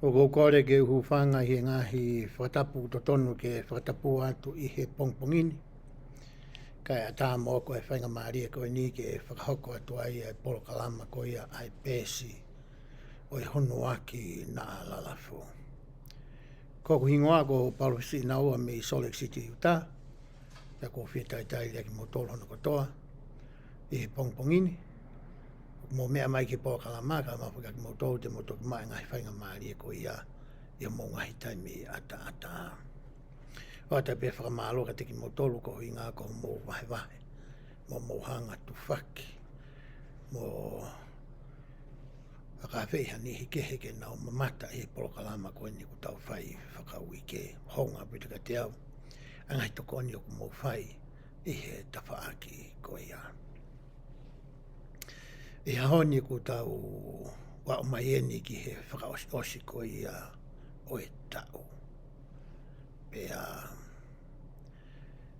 O ko kore ke hufanga hi ngahi whatapu to tonu ke whatapu atu i he pongpongini. Kai a tā mō ko e whainga maari e koe ni ke whakahoko atu ai e polo kalama ko ia ai pēsi o i honu aki na lalafo. Ko hingoa ko palusi na ua me i Salt Lake City Utah. Ia ko whitai tai leki mo tolo hono kotoa i he pongpongini. Mo mea mai ki pō kalamaka ma whakaki mo tōu te mo toki mai ngai whainga maari e ko ia mo ngahi taimi ata. O te pe whakamalo ka teki mo tolu ko hui ngā ko mo wahe mo hanga tu whaki mo whakawhiha ni heke nao mamata i pō kalama ko ni ku tau whai whakaui ke honga pita ka te au angai toko ni o ku mo whai i he tawhaaki ko ia. I hahoni ku tau wa o mai eni ki he whakaosi ko ia o ETAU. Pea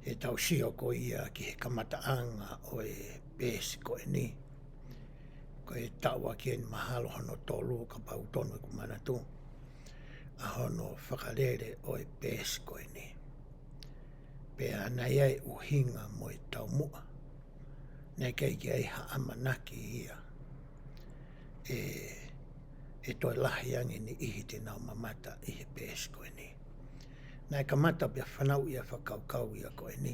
he tau sio ko ia ki he kamataanga o e pēsi ko e ni. Ko e tau a ki e mahalo hono tolu ka pau tonu e kumanatu. A hono whakarere o e pēsi ko e ni. Pea nei ai uhinga mo e tau mua. Nei kei ki ai ha amanaki ia. E toi lahi angi ni ihi te nao mamata i he pēsi ko e ni. Nei ka mata pia whanau ia whakaukau ia ko e ni.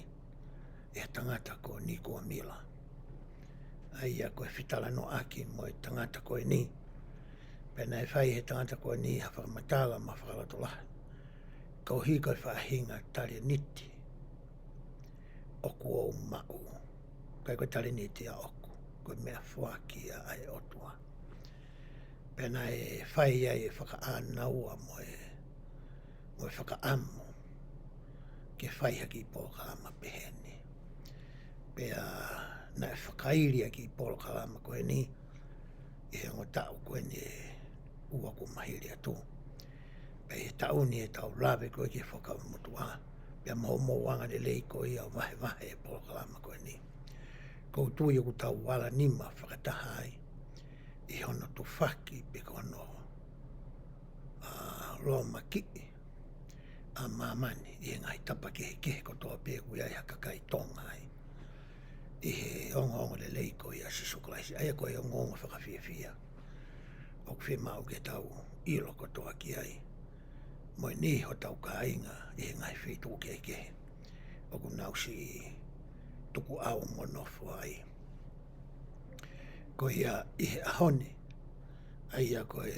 E tangata ko ni kua mila. Ai ia ko e whitala no aki mo e tangata ko e ni. Pena e whai he tangata ko e ni ha whakamatala ma whakalato lahi. Kau hi koe whahinga tare niti. Oku o mau. Kai koe tare niti a oku. Koe mea whuaki a ai otua. Pena e whai ai e whakaanaua mo e whakaamu. Ke whai haki i pō kalama peheni. Pea na e whakairia ki i pō kalama koe ni. I he ngotau koe ni ua ku mahiri atu. Pea he tau ni e tau lawe koe ki whakau mutua. Pea mo wanga de lei koe ia wahe e pō kalama koe ni. Kou tui ku tau wala nima whakataha ai. I hono tu whaki pe kono loma ki. A mamani i ngai tapa ke kotoa pe kui ai hakakai tonga ai. I he ongo le leiko i a sisukalaisi. Ai koe ongo whakawhiawhia. O kwhi mau ke tau ilo kotoa ki ai. Moi ni ho tau ka inga i he ngai whitu ke. O ku nausi tuku au monofo ai. Ko ia i he ahoni. Ai a koe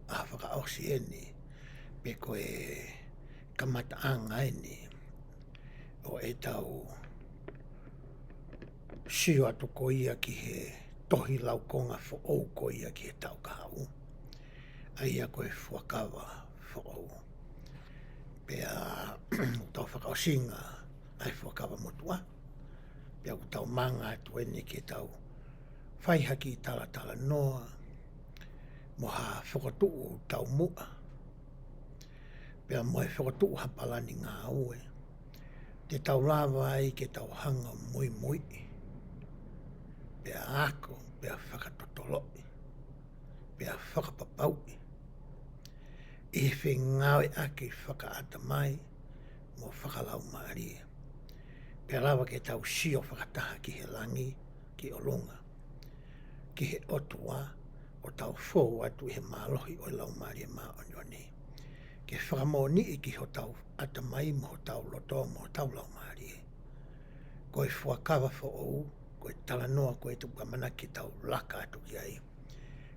a whakaosi eni. Pe koe kamataanga eni. O e tau sio atu ko ia ki he tohi laukonga fo ou ko ia ki he tau kahau. Ai a koe whakawa fo ou. Pea tau whakaosinga ai whakawa motua. Pea ku tau manga atu eni ki tau whaihaki tala noa. Moha whakatuu tau mua. Pea moe whakatuu hapalani ngā ue. Te tau lawa ai ke tau hanga mui. Pea ako, pea whakatotoloi. Pea whakapapaui. I he ngawe aki whakaata mai. Mo whakalau maaria. Pea lawa ke tau sio whakataha ki he langi, ki olunga. Ki he otua, o tau fōu atu he mālohi o lau maaria mā onyoni. Ke whakamoni i ki ho tau atamai mo ho tau loto mo ho tau lau maaria. Koe whakawa fo ou, koe talanoa koe tuka manaki tau laka atu ki ai.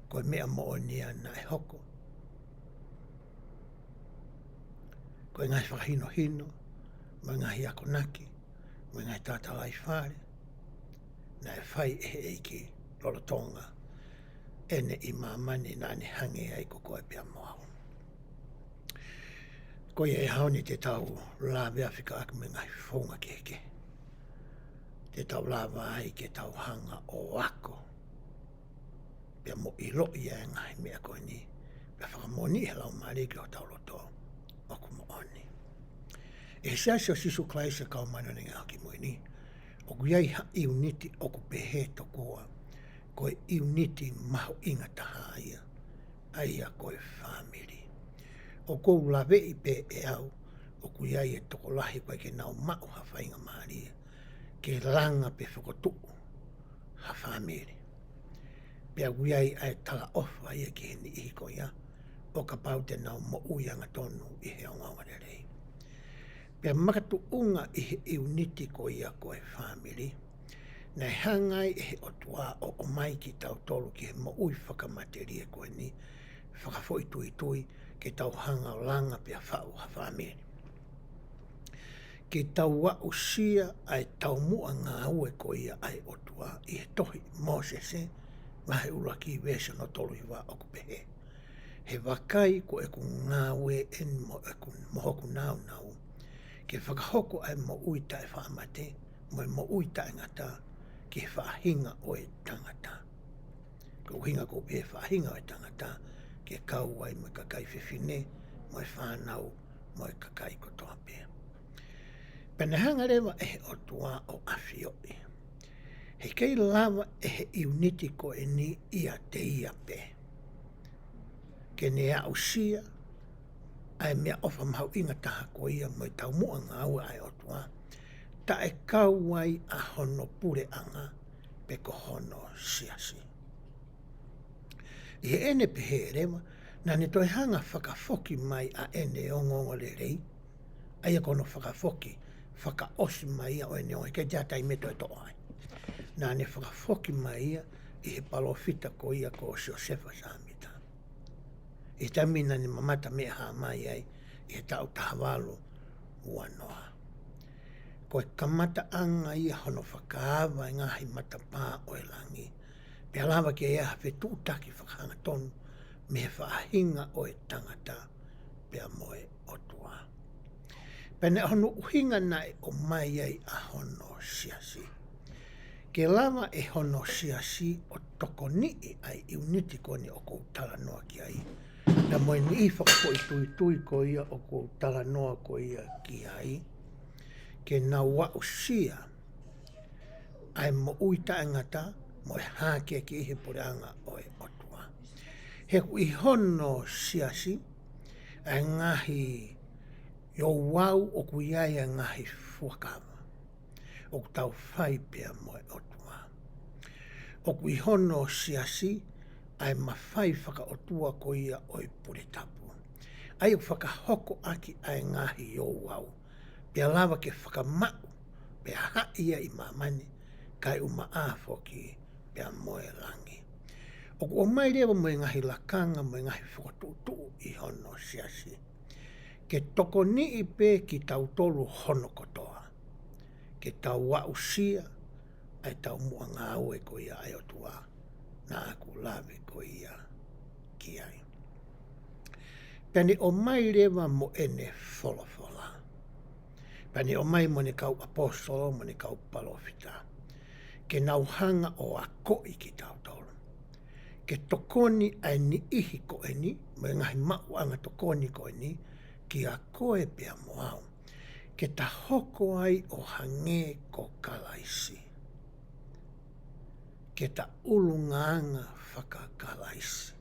Koe mea mo onia na e hoko. Koe ngai whakahino, mo ngai ako naki, mo ngai tātalai whare. Na e whai e eiki lolotonga. Ene i mamani na ne hange ai ko koe pia moau. Koe e haoni te tau lawe Afrika aku me ngai whonga keke. Te tau lawa ai ke tau hanga o ako. Pia mo i loi e ngai mea koe ni. Pia whakamoni he lau maari ki o tau loto. Oku mo oni. E siasi o sisu klaisa kau manone ngā ki mui ni. Oku iai ha iuniti oku pehe tokoa. Koe iuniti maho inga taha ia. Ai a koe whamiri. o kou lawe I pe e au, o kuiai e toko lahi koe ke nau mau hawhainga maaria, ke langa pe whakotu hawhamere. Pea kuiai ai tala ofa ia ki heni ihi ko ia, o ka pau te nau mo uianga tonu I he ongaunga rei. Pea makatu unga I he iuniti ko ia koe whamiri, nei hangai e he otua o mai ki tau tolu ki he mo ui whakamateria koe ni, whakafoi tui tui, ke tau hanga o langa pia whau hawhamere. Ke tau wa usia ai tau mua ngā ue ko ia ai otua I he tohi Mosese, ngahe ula ki vesa no tolu I wa oku pehe. He wakai ko e ku ngā ue en mo e ku mohoku nau nau, ke whakahoko ai mo uita e whaamate, mo uita e ngata, ke whaahinga o e tangata. Ko hinga ko pe whaahinga o e tangata, ke kau ai mo kakai whiwhine, mo e whanau, mo e kakai kotoa pēr. Pene hanga rewa e he otua o awhioi. He kei lava e he iuniti ko e ni ia te ia pe. Ke ne a usia, ai mea ofa mahau inga taha ko ia mo I tau mua ngā ua ai otua, ta e kau ai a hono pure anga pe ko hono siasi. I he ene pehe rewa, na ne toi hanga whakafoki mai a ene o ngongo le rei, aia kono whakafoki, whaka osi mai o ene o ke jatai meto e toa ai. Nā ne whakafoki mai ia I he palofita ko ia ko o Josefa Samita. I tamina ni mamata mea haa mai ai I he tau tahawalu ua noa. Ko e kamata anga ia hono whakaawa I ngahi matapā o e langi. Pea lawa ke ea hawhe tūtaki whakahanga tonu me he whaahinga o e tangata pea moe otua. Pene hono uhinga nai o mai ai a hono siasi. Ke lava e hono siasi o toko nii ai iuniti koni o kou tala noa ki ai. Na moe ni I whakapoi tui tui ko ia o kou tala noa ko ia ki ai. Ke na wa usia ai mo uita e ngata mo e hake ki he poreanga o e otua. He kui hono siasi ai ngahi Yo wau o kuiai a ngahi fuakawa. O tau whai pia moe otua. O kui hono siasi ai mawhai whaka otua ko ia o I puritapu. Ai o whakahoko aki ai ngahi yo wau. Pia lawa ke whakamau. Pia haia I mamani. Kai uma āwhoki pia moe langi. O ku o mai rewa moe ngahi lakanga moe ngahi whakatutu I hono siasi. Ke toko nii pe ki tau tolu hono kotoa. Ke tau wa usia, ai tau mua ngā ue ko ia ai otua, nā aku lawe ko ia ki ai. Pene o mai rewa mo ene wholafola. Pene o mai mo ne kau apostolo, mo ne kau palofita. Ke nau hanga o a koi ki tau tolu. Ke tokoni ai ni ihi ko eni, mo ngahi mau anga tokoni ko eni, ki a koe pia moau, ke ta hoko ai o hange ko kalaisi. Ke ta ulungaanga whakakalaisi.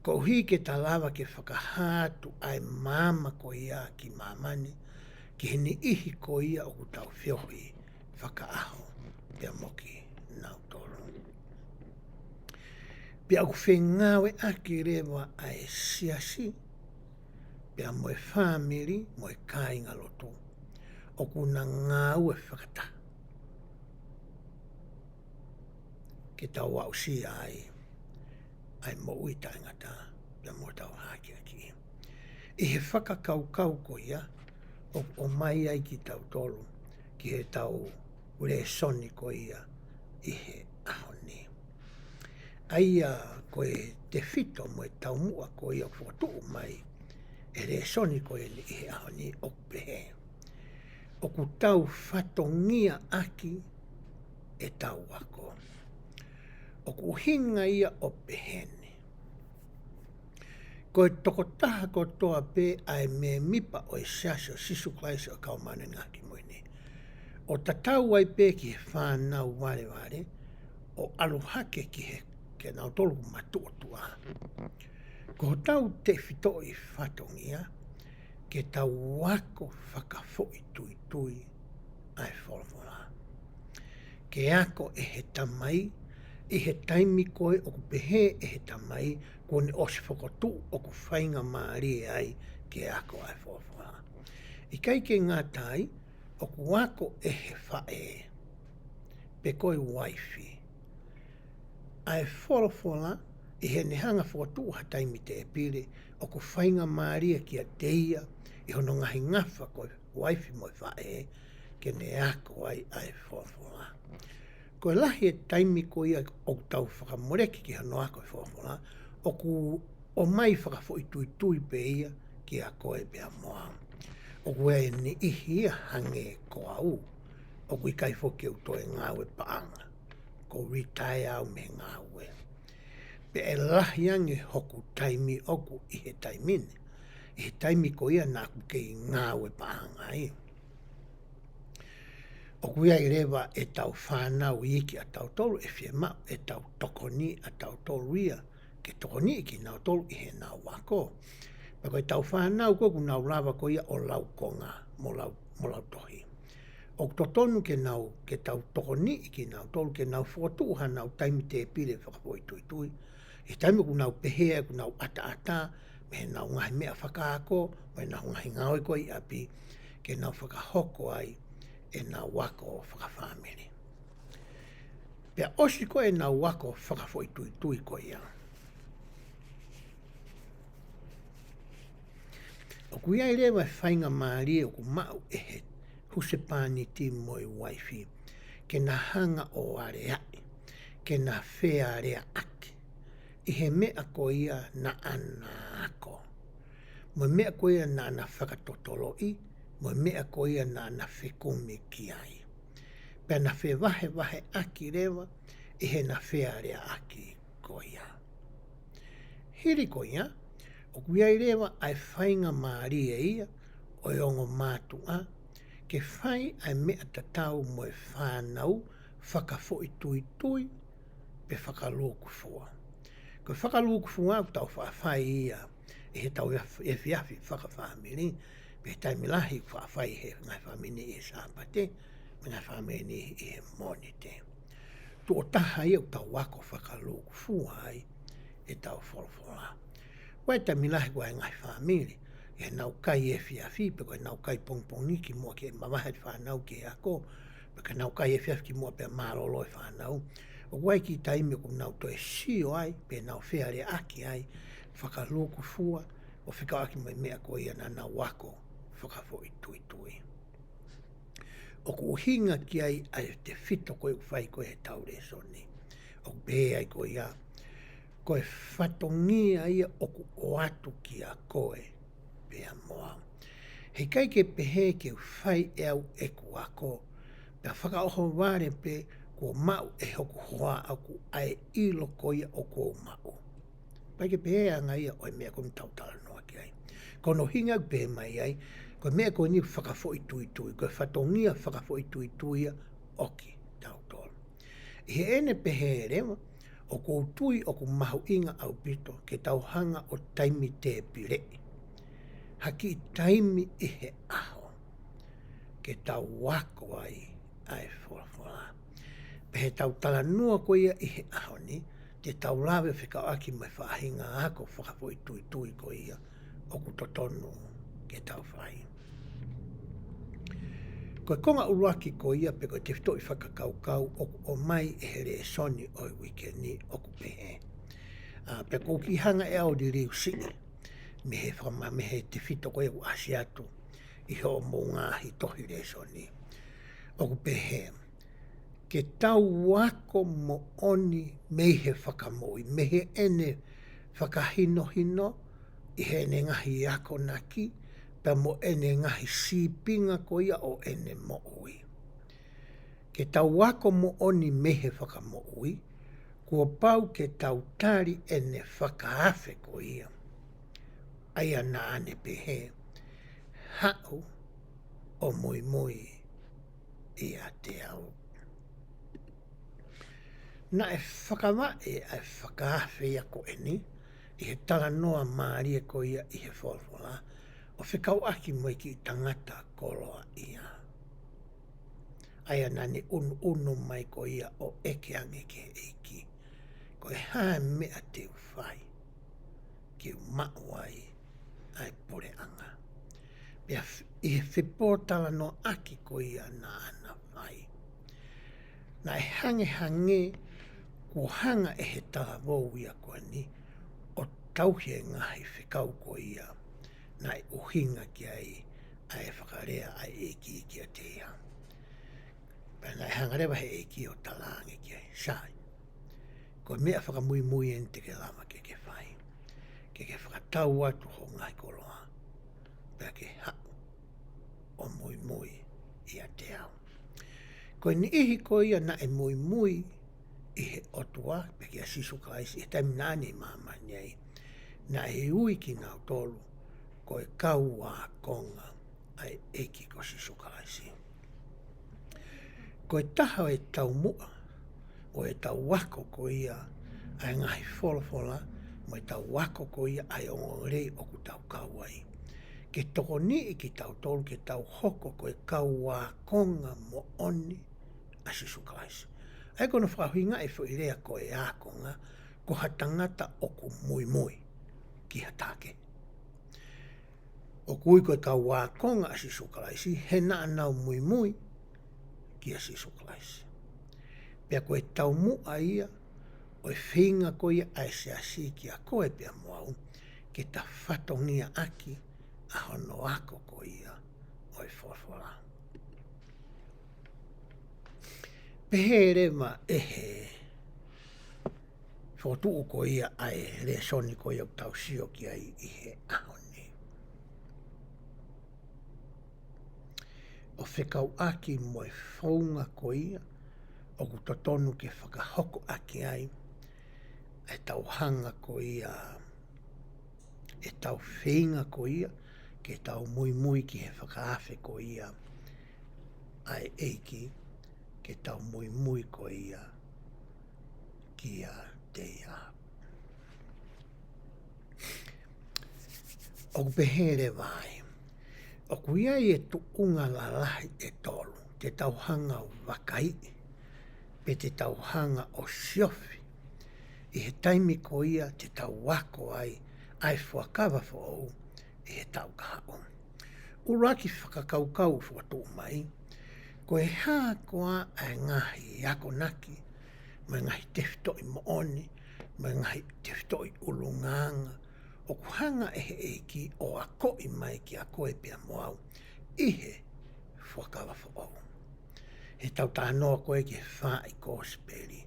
Ko hi ke ta lava ke whakahātu ai mama ko ia ki mamani, ki hini ihi ko ia o kutau whiohi whakaaho pia moki nau toro. Pia ku whengawe aki rewa ai siasi, pia moe whamiri, moe kāinga loto, o kuna ngā ue whakata. Ke tau wau si ai mo uita ngata, pia moe tau haki aki. I he whakakau ko ia, o mai ai ki tau tolu, ki he tau ure soni ko ia, I he ahoni. Aia koe te whito moe tau mua ko ia whakatu mai, e re soni ko e ni I ahoni o pehe. O ku tau FATONGIA aki e tau wako. O ku hinga ia o pehene. Ko e toko taha ko toa pe ai me mipa o e siaso sisu klaisi o kaumane ngaki moine. O tatau ai pe ki he whanau ware ware, o aluhake ki he ke nau tolu matuotua. Ko tau te fito I FATONGIA, ke tau wako whakafoi tui tui ai wholawhala. Ke ako e he tamai, I he taimi koe o ku pehe e he tamai, ko ne osi whakotu o ku whainga maari ai ke ako ai wholawhala. I kai ke ngā tai, o ku wako e he whae, pe koe waifi. Ai wholawhala, I he nehanga whakatu ha taimi te e pire, o ku whainga maari ki a teia, I hono ngahi ngawha koe waifi mo whae, ke ne ako ai wholawhala. Ko lahi e taimi ko ia o tau whakamoreki ki hano ako whawhala, o mai whakafoi tui tui pe ia ki a koe pe a moa. O koe ni ihi ia hange ko au, o kui kai whoki au toi ngāwe paanga, ko retire au me ngāwe. Pe e lahi ange hoku taimi oku I he taimine, I he taimi ko ia nā ku kei ngāwe paanga ia. O kuia I rewa e tau whanau iki a tau tolu e whie mau, e tau tokoni a tau tolu ia, ke tokoni iki nau tolu I he nau wako. Pako e tau whanau koe ku nau lawa ko ia o lau konga mo lau tohi. O totonu ke tau tokoni iki nau tolu ke nau whotuha nau taimi te pire whakapoi tui tui. E taimi ku nau pehea, ku nau ata, me nau ngahi mea whakaako, me nau ngahi ngaoi koe I api, ke nau whakahoko ai, e nā wako o whakawhamiri. Pea osi ko e nā wako o whakawhoi tui tui ko ia. O kuia I rewa whainga maari o ku mau e he husepani ti moi waifi, ke nā hanga o are ai, ke nā whea rea aki. I he mea ko ia na ana ako. Mo mea ko ia na ana whakatotoloi, mo mea ko ia na na whekumi ki ai. Pea na whe wahe aki rewa, I he na whea rea aki ko ia. Hiri ko ia, o kuia I rewa ai whainga maari e ia, o ongo mātua, ke whai ai mea tatau mo e whanau, whakafoi tui tui, pe whakaluku fua. Ko whakaluku fua au tau whawhai ia, e he tau e whiawhi whakawhamiri, pe taimi lahi whawhai he ngai whamini I sāpate, me ngai whamini I he monite. Tu o taha ia tau wako whakaluku fua ai, e tau wholawhola. Wai taimi lahi koe ngai whamiri, e nau kai e whiawhi, pe koe nau kai pongpongi ki mua ke mawahe whanau ke ako, pe ka nau kai e whiawhi ki mua pe maroloi whanau, o wai ki taimi ko nau to e sio ai, pe nau wheare aki ai, whakaluku fua, o whikawaki mai mea ko ia na nau wako, whakafoi tui tui. O ku hinga ki ai ai te whito koe whai koe he taure soni. O be ai koe ia, koe FATONGIA ia o ku o atu ki a koe, pe a moa. Hei kai ke pehe ke whai e au e ku ako, pe a whakaoho ware pe ko mau e hoku hoa au ku ai ilo ko ia o ko mau. Pai ke pehe anga ia o e mea koe mtautala noa ki ai. Kono hinga pe mai ai, ko mea ko ni whakafoi tui tui, ko FATONGIA whakafoi tui tui oki tau tolu. I he ene pehe rewa, o ko tui o ku mahu inga au pito, ke tau hanga o taimi te pire. Haki taimi I he aho, ke tau wako ai wholawhala. Pehe tau tala nua ko ia I he aho ni, te tau lawe whikawaki mai whahinga ako whakafoi tui tui ko ia, o ku totonu ke tau whai. Koe konga uruaki ko ia pe koe te whito I whakakaukau o mai e here e soni o I wikeni o ku pehe. Pe kou ki hanga e au di riu sini, me he whama me he te whito koe u asiatu I ho mō ngāhi tohi re soni o ku pehe. Ke tau wako mo oni me he whakamoi, me he ene whakahino hino I he ene ngahi ako naki, pe mo ene ngahi sipinga ko ia o ene mo ui. Ke tau wako mo oni me he whakamo ui, kua pau ke tau tari ene whakaafe ko ia. Aia na ane pehe, hau o moi moi I a te au. Na e whakawa e ai whakaafe ia ko eni, i he tala noa maaria ko ia i he wholwhala, o whikau aki mo ki tangata koloa ia. Aia nani unu mai ko ia o eke ange ke eiki. Ko e hae mea te uwhai, ki u mauai ai pore anga. Pea i he whipotala no aki ko ia na ana whai. Na e hange ko hanga e he tala vou ia koa ni, o tauhe ngahi whikau ko ia, na e uhinga ki ai whakarea ai eiki ki a te ia. Pea na e hangarewa he eiki o talange ki ai, sai. Ko mea whakamui mui en te ke lama ke whai. Ke whakatau atu ho ngai koroa. Pea ke hau o mui i a te au. Ko ni ihi ko ia na e mui i he otua, pe ki a sisu kaisi, e taim nani mama nei, na e ui ki nau tolu, ko e kau a konga ai eki ko sisu kaisi. Ko e taha e tau mua, o e tau wako ko ia, ai ngahi wholofola, mo e tau wako ko ia ai ongorei o ku tau kauai. Ke toko ni i ki tau tolu, ke tau hoko ko e kau a konga mo oni a sisu kaisi. Ai kono whakahuinga e whuirea ko e ākonga, ko hatangata o ku mui ki hatake. O kui ko e kau ākonga a sisu kalaisi, he na anau mui ki a sisu kalaisi. Pea ko e tau mua ia, o e whinga ko ia ai se asi ki a koe pea moau, ke ta FATONGIA aki a hono ako ko ia o e whorwhora. Pehere ma ehe whotuu ko ia ai rea soni ko ia tau sio ki ai i he ahoni. O whekau aki mo e whaunga ko ia, o ku totonu ke whakahoko aki ai, e tau hanga ko ia, e tau whinga ko ia, ke tau mui ki he whakaafe ko ia, ai eiki, ke tau mui ko ia, ki a te ia. O pehere vai, o kuia i e tuunga la lahi e tolu, te tau hanga wakai, pe te tau hanga o siofi, i he taimi ko ia te tau wako ai whakawa whou, i he tau kahao. Uraki whakakaukau whatu mai, ko e hā koa ai ngahi ako naki, mai ngahi teftoi mooni, mai ngahi teftoi ulunganga, o kuhanga e he eiki o a koi mai ki a koe pia moau, i he whakawa whao. He tau tānoa koe ki he wha i kōsperi,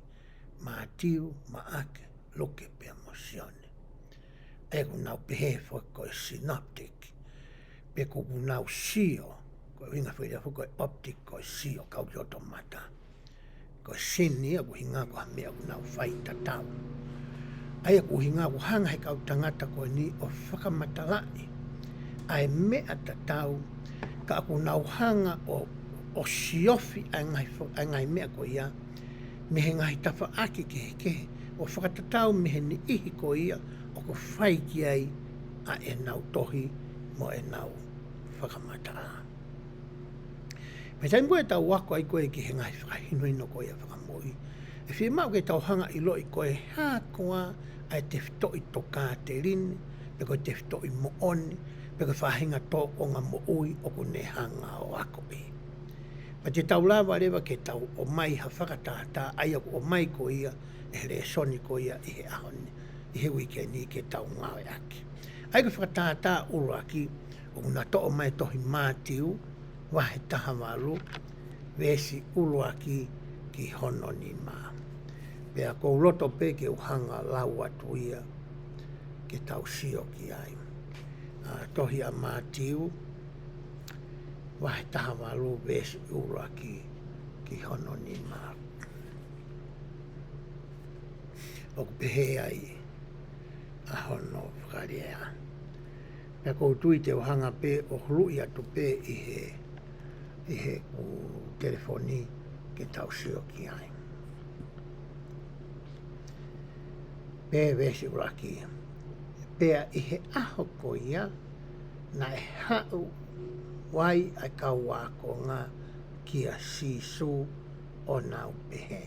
ma tiu, ma ake, loke pia mosione. E ku nau pehe koe synoptic, pe ku nau sio, koe winga whiria koe optic koe sio kau ki otomata. Koe sini a ku hinga ko hamea ku nau whaita tau. Ai a ku hinga ku hanga he kau tangata koe ni o whakamatalai. Ai mea tatau ka ku nau hanga o siofi ai ngai mea ko ia, me he ngai tawha aki ke o whakatatau me he ni ihi ko ia, o ko whai ki ai a e nau tohi mo e nau whakamatala. Me tai mua e tau wako ai koe ki he ngai whakahinuino ko ia whakamoi. E whi mau ke tau hanga i loi koe hā koa ai te whitoi toka te rini, pe koe te whitoi mo oni, pe koe whahinga tō o ngā mo ui o ku ne hanga o ako i. Pa te tau lawa rewa ke tau o mai ha whakatata, ai o mai ko ia, e he soni ko ia i he ahoni, i he wikendi ke tau ngawe aki. Ai ko whakatata uraki, o ngā to o mai tohi mātiu, wahe taha walu, vesi uruaki ki hono ni mā. Pea ko loto pe ke uhanga lau atu ia, ke tau sio ki ai. Tohi a mātiu, wahe taha walu, vesi uruaki ki hono ni mā. O pehe ai, a hono whakarea. Pea ko tui te uhanga pe, o hrui atu pe i he telefoni ke tau sio ki ai. Pe vesi uraki, pea I he aho ko ia, na e hau wai ai kau wā ko ngā kia sisu o nau pehe.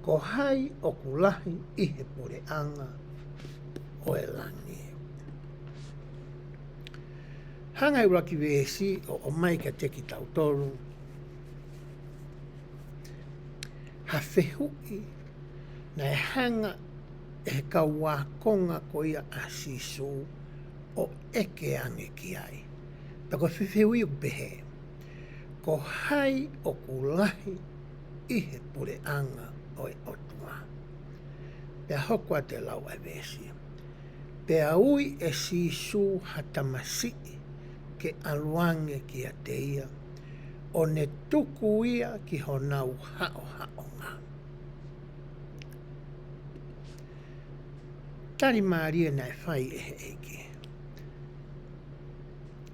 Ko hai o kulahi I he pure anga o e langi. Hanga I raki weesi o mai ka teki tautoru. Ha whehui na e hanga e kau wā konga ko ia a sisu o eke ange ki ai. Tako whewhui o pehe. Ko hai o kulahi I he pure anga o e otua. Pea hokua te lau ai wesi. Pea ui e sisu hatamasi ke aluange ki a te ia. O ne tuku ia ki honau hao ngā. Tari maaria na e whai e he eke.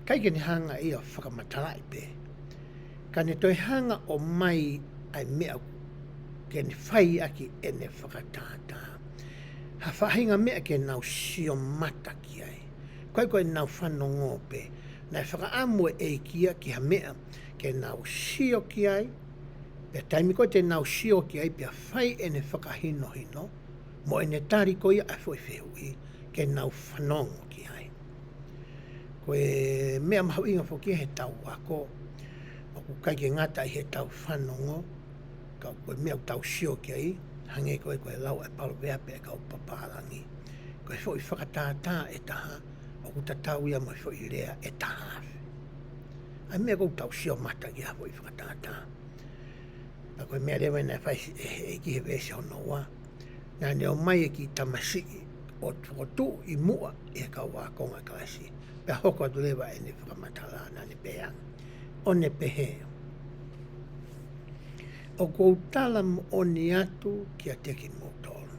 Kai ke ni hanga ia whakamatalai pe. Ka ne toi hanga o mai ai mea ke ni whai aki e ne whakatata. Ha whahinga mea ke nau sio mata ki ai. Koe nau whanongo pe. Na whakaamue e kia ki ha mea ke nau sio ki ai. Pe taimi koe te nau sio ki ai pia whai e ne whakahino hino. Mo e ne tari koe a whoi whehui ke nau whanongo ki ai. Koe mea mahu inga whoki he tau ako. Oku kai ke ngata I he tau whanongo. Kau koe mea tau sio ki ai. Hange koe lau e palo vea pe kau paparangi. Koe whoi whakatata e taha. Oku tatau ia mo whoi rea e taha. Ai mea kou tau sio mata ki ha whoi whakatata. Na koe mea rewa na whai e ki he vese honoa. Nā neo mai e ki tamasi o tu I mua e kau wā konga kasi. Pea hoko atu lewa e ne whakamatala nā ne peang. O ne pehe. O kou tala o ni atu ki a teki motoro.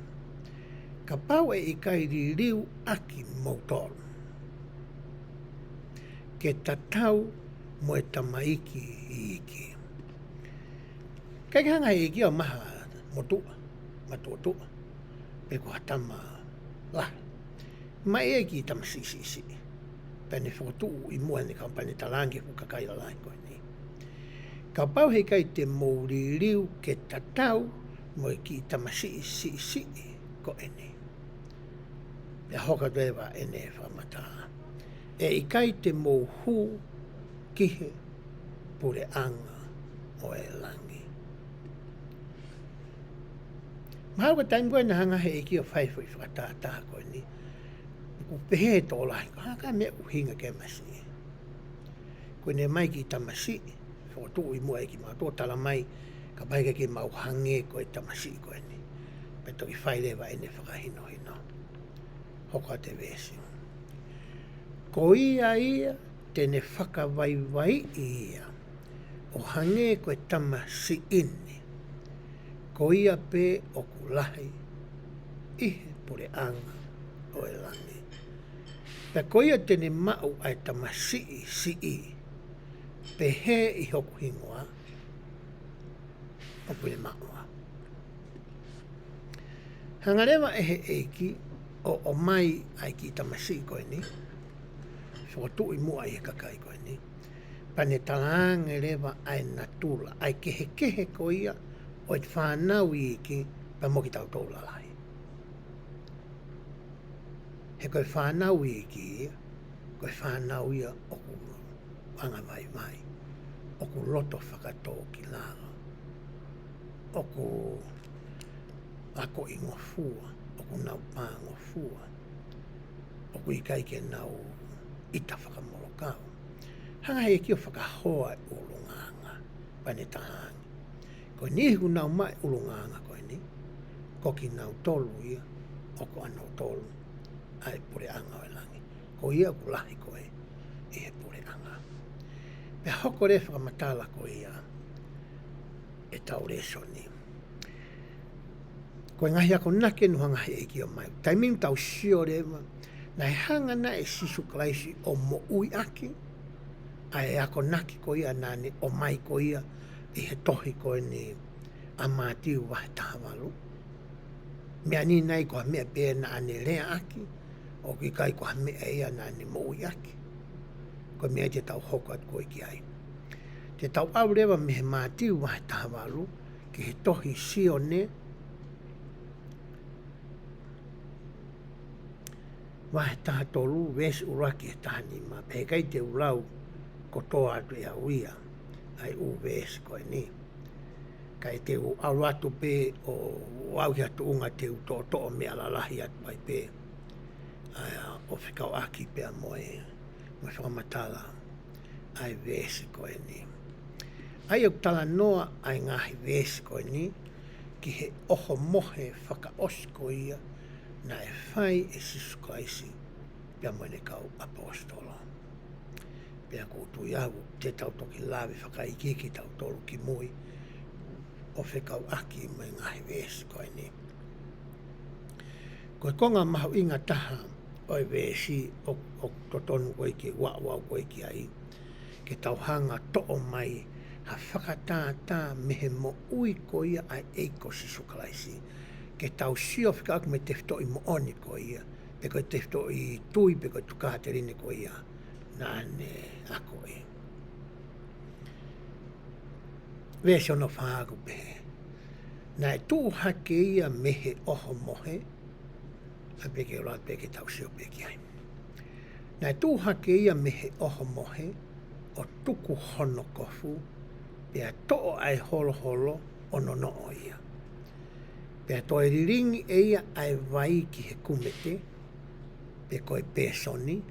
Ka pau e I kai ririu aki motoro. Ke tatau mo e tamaiki I iki. Kai hanga e iki o maha motua, matuatua. Pe ko hatama lahi. Mai e ki tamasisi. Pene whotu I mua ni kampane talangi ku kakaila lai koe ni. Ka pau hei kai te mouririu ke tatau mo e ki tamasisi ko ene. Pe hoka dewa ene whamata. E I kai te mouhu kihe pure anga o e langi. Mahau ka taimi koe na hanga he eki o whaifoi whakatata koe ni. Ku pehe tō lahi, ko haka mea uhinga ke masi. Koe ne mai ki tamasi, whakatū I mua eki maa tō tala mai, ka paika ki mau hange koe tamasi koe ni. Pe toki whailewa ene whakahino hino. Hoka te vesi. Ko ia tene whakawaiwai ia. O hange koe tamasi ini. Ko ia pe o kulahi ihe pure anga o e langi. Pea ko ia tene mau ai tamasi pe he I hoku hingoa o pune maua. Hangarewa e he eiki o mai ai ki tamasi koe ni. Whakatu I mua I he kakai koe ni. Pane talange rewa ai natula ai kehe ko ia o te whanau I iki pa moki tau tōla lai. He koe whanau I iki, koe whanau ia oku wanga mai. Oku loto whakatō ki lalo. Oku ako I ngofua, oku nau pā ngofua. Oku I kai ke nau ita whakamolokau. Hanga he ki o whakahoa ulunganga, pane tahangi. Ko ni hu nau mai ulunganga koe ni. Ko ki nau tolu ia. O ko anau tolu. Ai pure anga o langi. Ko ia kulahi koe. I he pure anga. Pe hoko re whakamatala ko ia. E tau reso ni. Ko ngahi ako nake nuhanga he eki o mai. Taimim tau sio rewa. Nai hanga na e sisu klaisi o mo ui aki. Ai ako naki ko ia nani o mai ko ia. I he tohi koe ni a mātiu wahe tahawalu. Mea ni nei koa mea pēna ane rea aki, o ki kai ko me ia na ni mo yaki ko me te tau hoko at ko ki ai te tau au rewa me he mātiu wa he tahawalu ki he tohi sione wa he taha tolu wesi uraki he taha ni ma pe kai te ulau ko toa atu ia uia ai u wesi koe ni kai te u au atu pe o au hi atu unga te u to me ala lahi atu ai pe ai o whikau aki pe a moe mo whakamatala ai wesi koe ni ai au tala noa ai ngahi wesi koe ni ki he oho mohe whaka osko ia na e whai e sisu kaisi pia moe ne kau apostola pia koutu iau te tau toki lawe whakaiki ki tau tolu ki mui o whekau aki mai ngahi wesi koe ni. Koe konga mahu inga taha oi wesi o totonu koe ki wau koe ki ai ke tau hanga to'o mai ha whakatātā mehe mo ui ko ia ai eiko sisu kalaisi ke tau sio whika aku me te whito i mo oni ko ia pe koe te whito i tui pe koe tukaha te rine ko ia nāne ako e. Wesi ono whaaku pehe. Nā e tū hake ia mehe oho mohe, a peke o rat peke tau sio peke ai. Nā e tū hake ia mehe oho mohe, o tuku hono kofu, pea to'o ai holo holo ono no o ia. Pea toi riringi e ia ai vai ki he kumete, pe koe pesoni,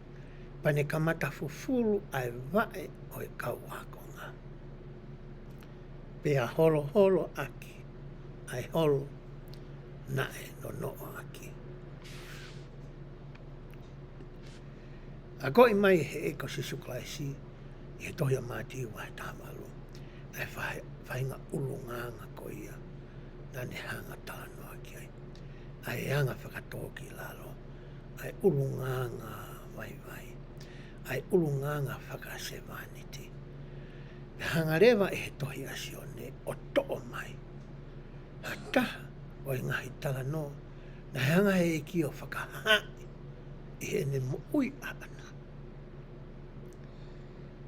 pane kamata fufulu ai vae o e kau akonga. Pea holo holo aki, ai holo nae no aki. A koi mai he eko sisu klaisi, i he tohia māti wa he tāmalu, ai whainga ulunganga ko ia, nane hanga tānoa ki ai. Ai anga whakatoki lalo, ai ulunganga vai, ai ulunganga whakasevaniti. Hangarewa e he tohi asione o to'o mai. Hataha o i ngahi tala no, na hanga he ki o whakahai, i he ne mo ui ana.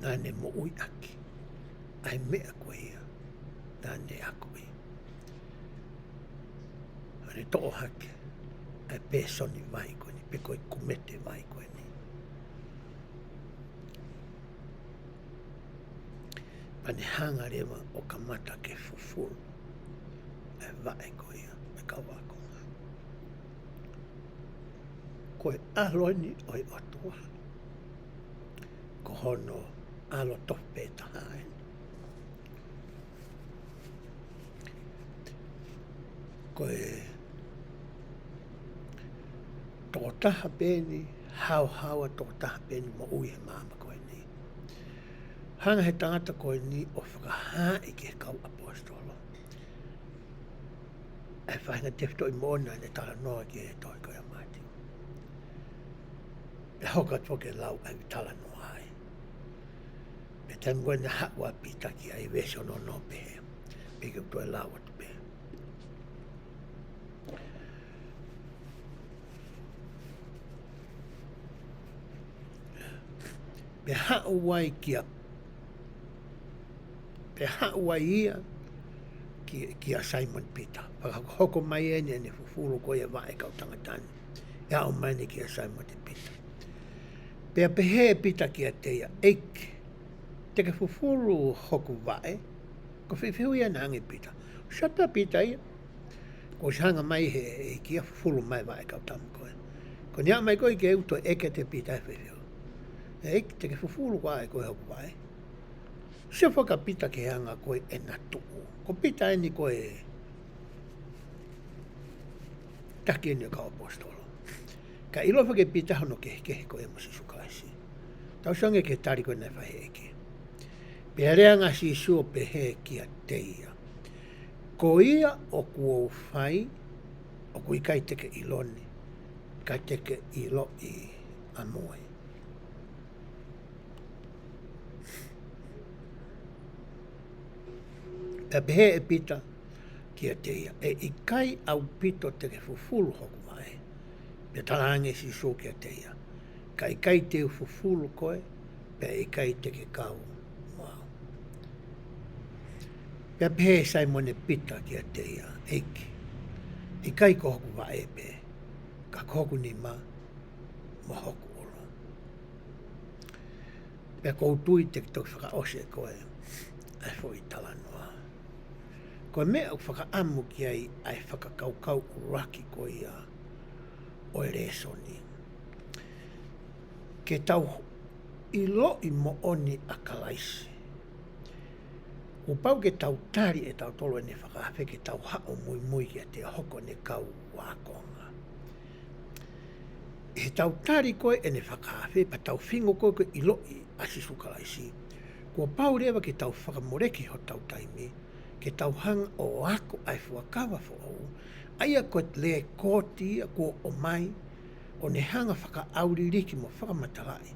Nā ne mo ui aki, ai mea koe ia, nā ne a koe. Ane to'o hake, ai pēsoni vai koe ni, pe koe kumete vai koe ni. Pane hanga rewa o kamata ke fufuru, ai vae koe ia, me kawakonga. Koe aloni oi otua, ko hono alo tope tahaen. Koe totaha peni, haua totaha peni mo ui he mama koe ni. Hanga he tangata koe ni o whakahai ki he kau apostolo. Ai whainga tefto i mona ne tala noa ki he toi koe amati. E hoka toke lau ai tala noa. Tem koe na hawa pita ki ai wesi ono no pehe. Peke toi lawa tu pehe. Pe hau wai kia. Pe hau wai ia kia Simon Peter. Hoko mai ene fufulu koe wae kau tangatani. Ia o mai ne kia Simon Peter. Pe pehe pita kia teia eike. Te ke fufulu hoku vae, ko whiwhiu ia nange pita. Shata pita ia. Ko hanga mai he kia fufulu mai vae kau tamu koe. Ko nia mai koe ke uto eke te pita e whiwhiu. Eke te ke fufulu vae koe hoku vae. Se whaka pita ke hanga koe e natu. Ko pita eni koe taki eni o kau apostolo. Ka ilofa ke pita hono kehe koe mo sisukaisi. Tau sange ke tari koe nei whahe eke. Pereanga si suo pehe kia teia. Ko ia o kuo whai, o kui kai teke iloni, kai teke ilo i amoe. E pehe e pita kia teia. E i kai au pito teke fufulu hoku mai, Pe talange si so ke teia. Kai te ufufulu koe, pe kai te ke kau. Wow. Pe pehe sai mone pita ke teia, eiki. Kai ko hoku wa epe, ka hoku ni ma, mo hoku olo. Pe kou tui te ki toki whaka ose koe, ai fo i talanoa. Koe mea au whaka amu ki ai whaka kau uraki ko ia o e resoni. Ke tau i lo i mo oni a kalaisi. Ko pau ke tau tari e tau tolo e ne whakawhe ke tau hao mui ki a te hoko ne kau wakonga. E tau tari koe e ne whakawhe pa tau whingo koe ko i lo i asisu kalaisi. Ko pau rewa ke tau whakamoreki ho tau taimi, ke tau hanga o ako ai fuakawa fo au, aia koe le koti a ko o mai, o ne hanga whaka auririki mo whakamatalai,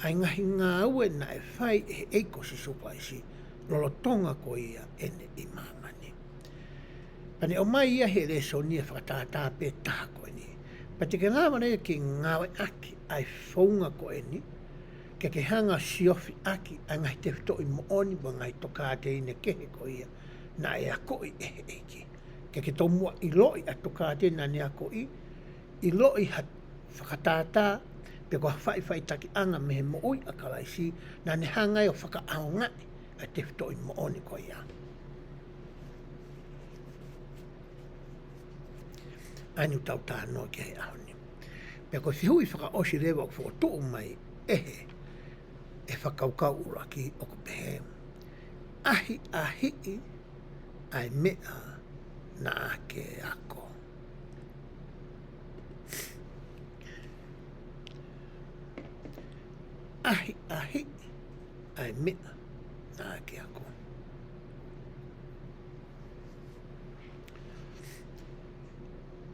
ai ngahi ngā ue na e whai e eiko si supaisi, lolo tonga ko ia ene i mamani. Pane o mai ia he le sonia whakatātā pe taha koe ni, pa te ke ngāwana ia ki ngāwe aki ai whaunga ko eni, ke hanga siofi aki a ngai te whito i mooni mo ngai toka te ine kehe ko ia na e a koi ehe eiki. Ke tomua i loi a toka te na ne a koi, i loi ha whakatātā pe ko whai taki anga mehe mooi a kalaisi na ne hangai o whakaao ngai a te whito i mooni ko ia. Anu tau tānoa ke he ahoni. Pe ko whihui whakaosi rewa o whotoa mai ehe e whakaukau uraki o ku pehe. Ahi ai mea na ake ako. Ahi ai mea na ake ako.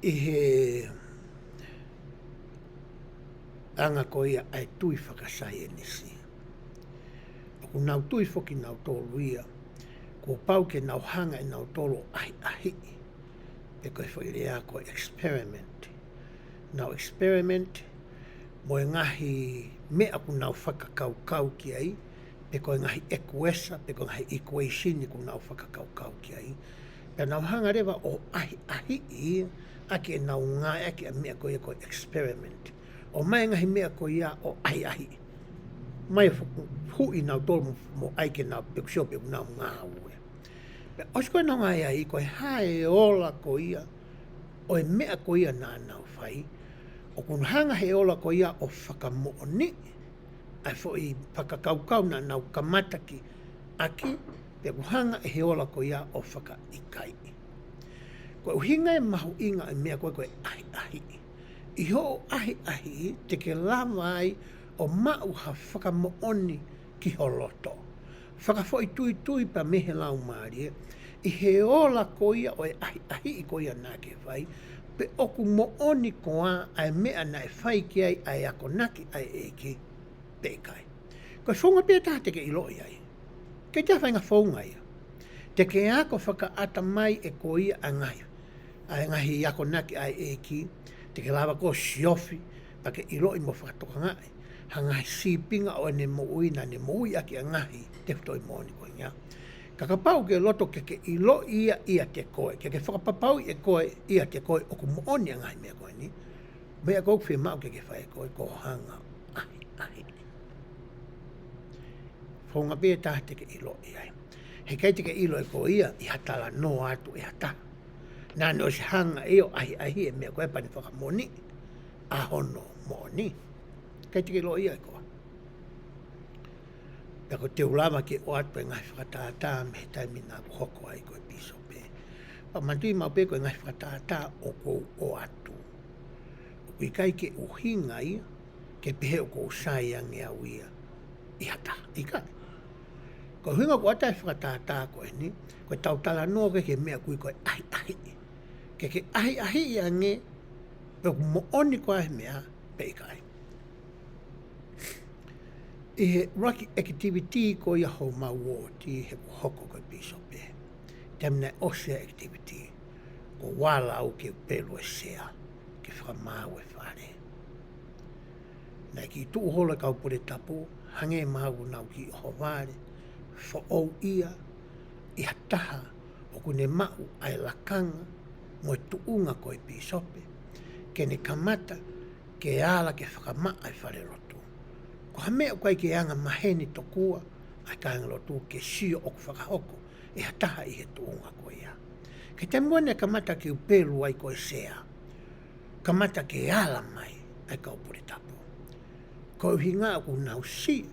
I he anga ko ia ai tui whakasai e nisi. Ko nau tui whoki nau tolu ia, ko pau ke nau hanga e nau tolu ahi. Pe koe whoi rea ko experiment. Nau experiment, mo e ngahi mea ku nau whakakau ki ai, pe koe ngahi ekuesa, pe koe ngahi equation ku nau whakakau ki ai. Pe nau hanga rewa o ahi ia, ake e nau ngā ake a mea koe ko experiment. O mai ngahi mea koe ia o ahi. Mai hui nau tolu mo aike nau pekusio peku nau ngā ue. Pe os koe nau ngai ai koe hae ola ko ia, o e mea ko ia nā nau whai, o kun hanga he ola ko ia o whakamooni, ai fo i whakakaukau na nau kamataki aki, pe hanga he ola ko ia o whakaikai. Koe uhinga e mahu inga e mea koe ahi. Iho ahi te ke lava ai o mau ha whakamooni ki holoto. Whakafoi tui pa mehe lau maari i he ola ko ia o e ahi i ko ia nā ke whai, pe oku mooni koa ai mea na e whai ki ai ako naki ai eiki pekai. Koe whonga pia taha te ke iloi ai. Ke te whainga whaunga ia. Te ke ako whakaata mai e ko ia a ngai. Ai ngahi ako naki ai eiki, te ke lava ko siofi, pa ke iloi mo whakatoka ngai. Hangahi sipinga o ne moui na ne moui aki a ngahi te whtoi mooni koe ngā. Kakapau ke loto ke ilo ia te koe, ke whakapapau e koe ia te koe o ku mooni a ngahi mea koe ni. Mea koe whi mau ke whae koe ko hanga ahi. Whonga pia taha te ke ilo ia. He kei te ke ilo e koe ia, i hatala no atu e hata. Nā no si hanga e o ahi e mea koe pani whakamoni, a hono mooni. Kei te ke ilo ia e koa. Peko te ulama ke o atu e ngai whakatātā me he taimi nā hoko ai koe piso pe. Pa mantui mau pe koe ngai whakatātā o kou o atu. O kui kai ke uhinga ia, ke pehe o kou saiangi au ia. I hata, i kai. Ko hinga ko atai whakatātā koe ni, koe tautala noa ke mea kui koe ahi. Ke ahi ia nge, pe mo oni koe mea pe kai. I he rocky activity ko ia ho mau ti he hoko ko piso pe. Temne osea activity ko wala au ke pelo sea. ke whakamau e whare. Nei ki tu hola kau pure tapu, hange mau nau ki o ware, whaou ia, i hataha, o kune mau ai lakanga, mo e tuunga koe pisope, ke ne kamata, ke ala ke whakamaa ai whare rotu. Ko hamea koe ke anga maheni tokua, ai ka anga rotu ke sio o whakahoko, e hataha i he tuunga koe ia. Ke te mwene kamata ki upelu ai koe sea, kamata ke ala mai ai kau pure tapu. Ko hinga ku nau si,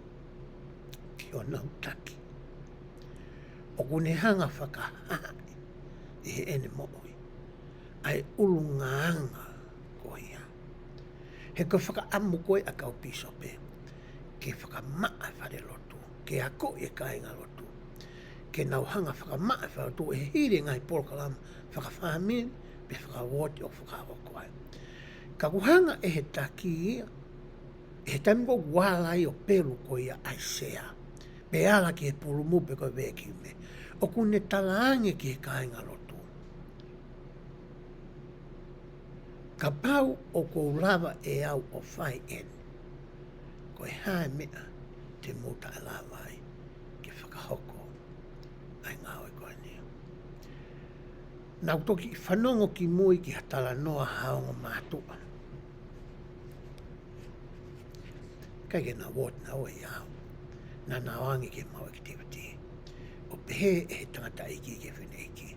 ki o nau taki. O kune hanga whakahai, i he ene mooi, ai ulungaanga koe ia. He koe whakaamu koe a kau pisope, ke whakamaa whare lotu, ke ako e kainga lotu, ke nau hanga whakamaa whare lotu, e hiri ngai polokalama, whakawhamini, pe whakawoti o whakawoko ai. Ka kuhanga e he taki ia, e he taimiko walai o pelu ko ia ai sea. Pe ala ki he pulumu pe koe veki me. O kune talaange ki he kainga lotu. Ka pau o kou lava e au o whai en. Ko e hae mea te muta e lava ai ke whakahoko ai ngau e koe nia. Nau toki whanongo ki mui ki hatala noa haongo mātua. Kai ke na wot na oe iau. Na nawangi ke mau activity. O pehe e he tangata iki ke wheneki.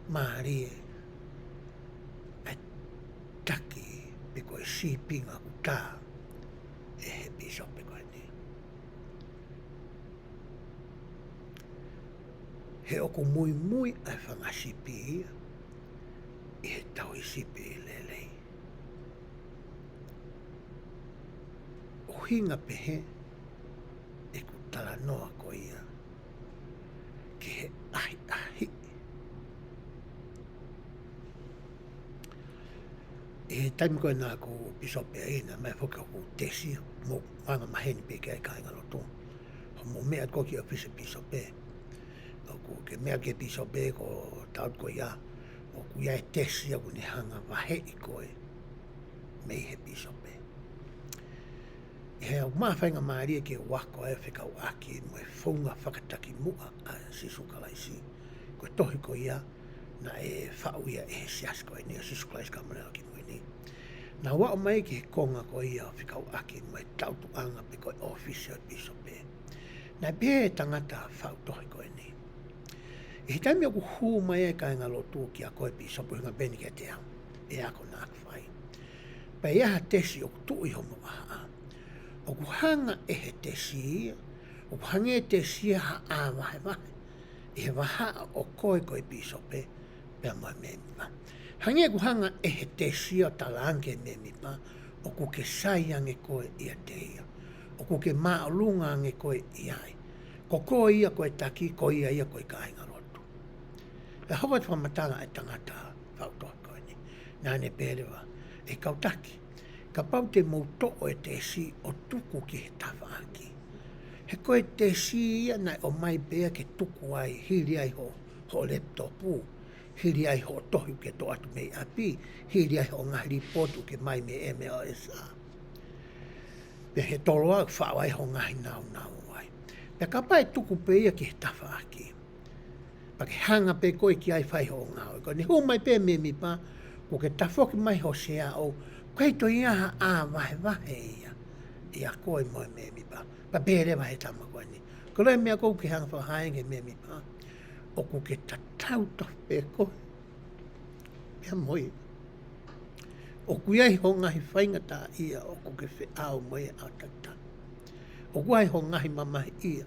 Maarie ai taki pe koe sipinga ku tā e he piso pe koe ni. He oko mui mui ai whangasipi ia i he tau i sipi i lelei. O hinga pehe e ku tala noa ko ia ki he ahi ahi. E he taimi koe nā ku pisope a ina, mai whuka ku tesi mo wanga maheni pe ke ai kainga loto. Ho mo mea koki o pise pisope. O ku ke mea ke pisope ko taut ko ia. O ku ia e tesi a ku ne hanga wahe i koe mei he pisope. He au mawhainga maaria ke wako e whikau aki mo e whaunga whakataki mua a sisukalaisi. Ko tohi ko ia na e whau ia e he sias ko e ni a sisukalaisi ka manela ki mui ni. Na wao mai ki he konga ko ia o whikau aki mo e tautu anga pe ko e official pisope. Na pe tangata whau tohi ko e ni. E he taimi aku hū mai e ka inga lotu ki a koe pisope hinga beni ke te au. E ako nāk whai. Pa ia ha tesi o tu i homo waha. O ku hanga e he tesi, o ku hanga e tesi ha a wahe wahe. E he waha o koe koe pisope, pia moe me mipa. Hanga e ku hanga e he tesi o talange me mipa, o ku ke saiange koe ia teia. O ku ke maolunga ange koe iai. Ko koe ia koe taki, ko ia koe kainga rotu. E hawat whamatanga e tangata whautoa koe ni. Nāne pērewa, e kautaki. Ka pau te mauto o e te si o tuku ki he tawhaaki. He koe te si ia nai o mai bea ke tuku ai hiri ai ho laptopu, hiri ai ho tohi ke to atu mei api, hiri ai ho ngahiri potu ke mai me MLSA. Pe he tolo au whao ai ho ngahi nau ai. Pe ka pai tuku pe ia ki he tawhaaki. Pa ke hanga pe koe ki ai whai ho ngau. Ko ni ho mai pe me mi pa, ko ke tafoki mai ho sea o kai to ia a wahe ia. Ia koe moe me mi pa. Pa pere wahe tama koe ni. Ko lei mea kou ki hanga whahaenge me mi pa. O ku ke tatau to pe koe. Pea moi. O ku iai ho ngahi whainga tā ia o ku ke whi au moe au tata. O ku ai ho ngahi mamahi ia.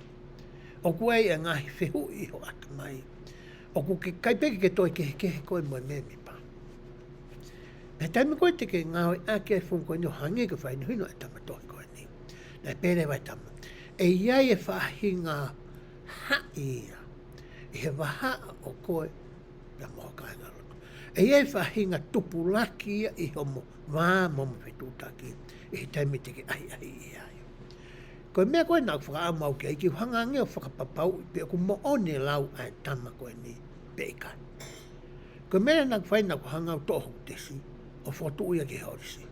O ku ai e ngahi whehu i ho ata mai. O ku ke kaipeke ke toi kehe koe moe me mi pa. Me taimi koe te ke ngāo e ake ai whungo ni o hange ke whai ni hino e tama tohi koe ni. Nei pere wai tama. E iai e whahinga hai ia. E he waha o koe pia moho kainga roto. E iai whahinga tupulaki ia i homo wā momo whetutaki. E he taimi te ke ai ia. Koe mea koe nāku whakaamau ki ai ki whangange o whakapapau pe ku mo one lau ai tama koe ni peikai. Koe mea nāku whai nāku hangau toho tesi. o fotu ia ke horisi.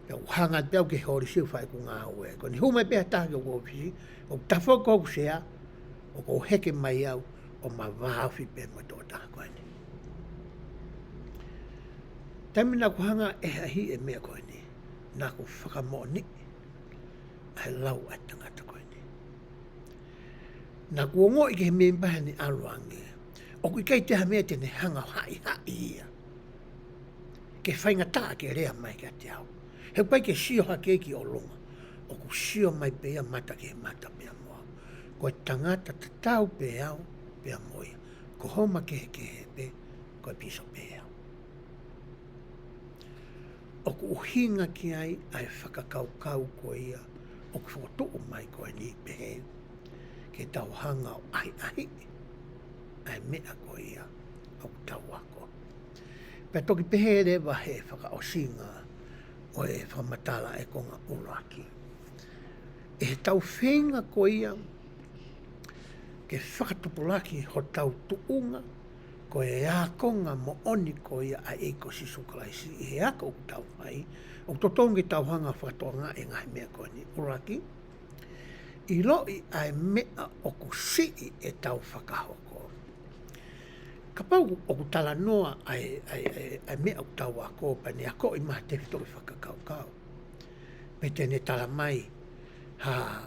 Pe hanga pe ke horisi fai ku nga we ko ni huma pe ta ke ko fi o ta fo ko sea o ko heke mai au o ma va fi pe mo to ta ko ni. Tamina ku hanga e hi e me ko ni na ku whakamoni ai lau ai tangata ko ni. Na ku ngo i ke me mbani aluangi o ku kai te hamea tene hanga hai ia. Ke whainga tā ke rea mai ka te au. He pai ke sio ha keiki o longa. O ku sio mai pea mata ke mata pea moa. Ko e tangata te tau pea au pea moia. Ko homa ke he pe, ko e piso pea au. O ku uhinga ki ai ai whakakaukau ko ia. O ku whotuu mai ko e ni pe. Ke tau hanga o ai. Ai mea ko ia. O ku tau ako. Pe toki pehe rewa he whaka o singa o e whamatala e konga uraki. E he tau whenga ko ia ke whakatupulaki ho tau tuunga ko e a konga mo oni ko ia a e ko sisukalaisi i he ako o tau mai o totongi tau hanga whakatoanga e ngai mea ko ni uraki. I loi ai mea o ku sii e tau whakahoko. Ka pau o ku tala noa ai mea o tau ako pa ni ako i maha te whito i whakakaukau. Me tene tala mai ha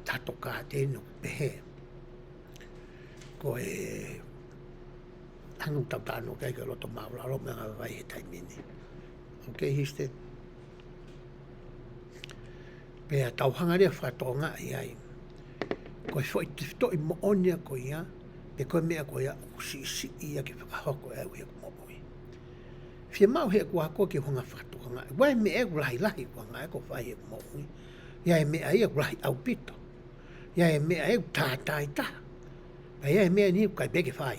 tatoka tēnu pehe. Ko e hangu tau tāno kai ka loto maula alo mea ngā vai he taimini. Ok, histe. Pea tau hangarea whatonga ai. Ko e fwoi te whito i mo onia ko ia. Pe koe mea koe a usi ia ke whakahoko e au he kumopoi. Whia mau he kua koe ke honga whakatuanga. Wai mea e lahi kua ngā e ko whai he kumopoi. Ia e mea ia lahi au pito. Ia e mea e tātai ta. Pa ia e mea ni kai peke whai.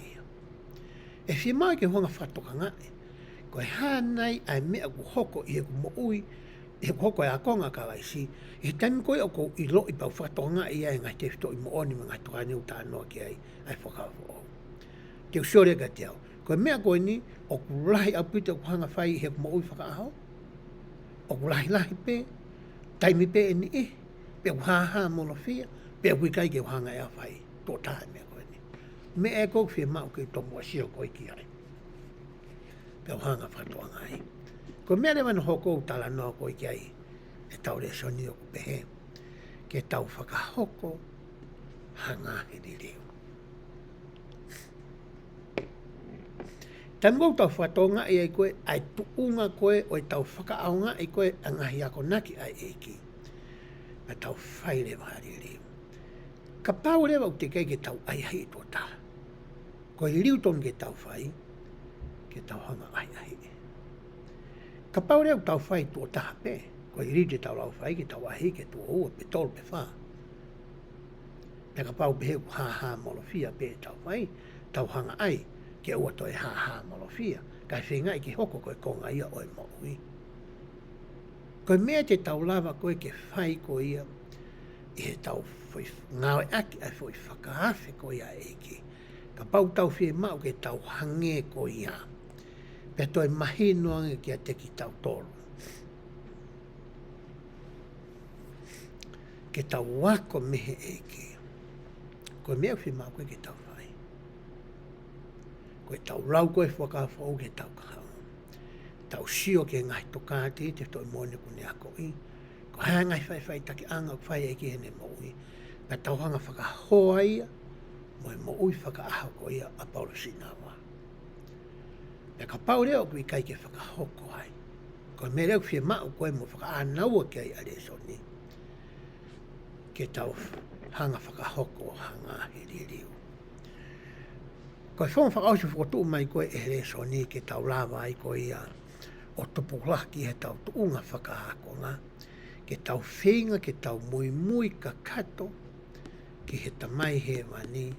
E whia mau ke honga whakatuanga. Koe hānai ai mea ku hoko i he kumopoi. E hoko e a konga ka laisi. E tami koe o ko i lo i pau whatonga i ai ngai te whito i mo oni me ngai tukani u tānoa ki ai whakawho o. Te usore ka te au. Koe mea koe ni o ku lahi au pita ku hanga whai he ku mo ui whakaaho. O ku lahi pe, taimi pe e ni e, pe ku haha mono fia, pe ku ikai ke ku hanga e a whai. Tō taha mea koe ni. Mea e koe whia mau ke tomo a sio koe ki ai. Pe ku hanga whatoanga ai. Ko mea rewa no hoko u tala noa koe ki ai, e tau re soni o ku pehe, ke tau whakahoko, hanga he ni reo. Tamu au tau whatonga i ai koe, ai tuunga koe, o i tau whakaaunga i koe, a ngahi ako naki ai eiki. Ma tau whai rewa hari reo. Ka pau rewa u te kei ke tau ai hai tō tā. Ko i riu ton ke tau whai, ke tau hanga ai ai. Ka pau reo tau whai tō taha pe, ko i rite tau lau whai ki tau ahi ke tō ua pe tolu pe wha. Te ka pau pehe ku ha molofia pe tau whai, tau hanga ai, ke ua toi ha molofia, kai whenga i ke hoko koe konga ia oi mo ui. Koe mea te tau lava koe ke whai ko ia, i he tau ngawe aki ai fwoi whakaafe ko ia eiki. Ka pau tau whie mau ke tau hange ko ia. Pea toi mahinoanga ki a te ki tau tolu. Ke tau wako mehe eke. Koe mea whi mau koe ke tau whai. Koe tau lau koe whakawhau ke tau kahau. Tau sio ke ngai tokāti te toi mone kune ako i. Ko hea ngai whai taki anga whai eke hene mo ui. Pea tau hanga whakahoa ia. Moe mo ui whakaaho ko ia a Paulo Sinawa. E ka pau reo kui kai ke whakahoko ai. Ko me reo whia mau koe mo whakaanaua ki ai are so ni. Ke tau hanga whakahoko hanga he ririu. Ko e whonga whakausi whakotuu mai koe e re so ni ke tau lawa ai koe ia. O tupulaki he tau tuunga whakahako ngā. Ke tau whenga, ke tau mui ka kato. Ki he tamai he wani.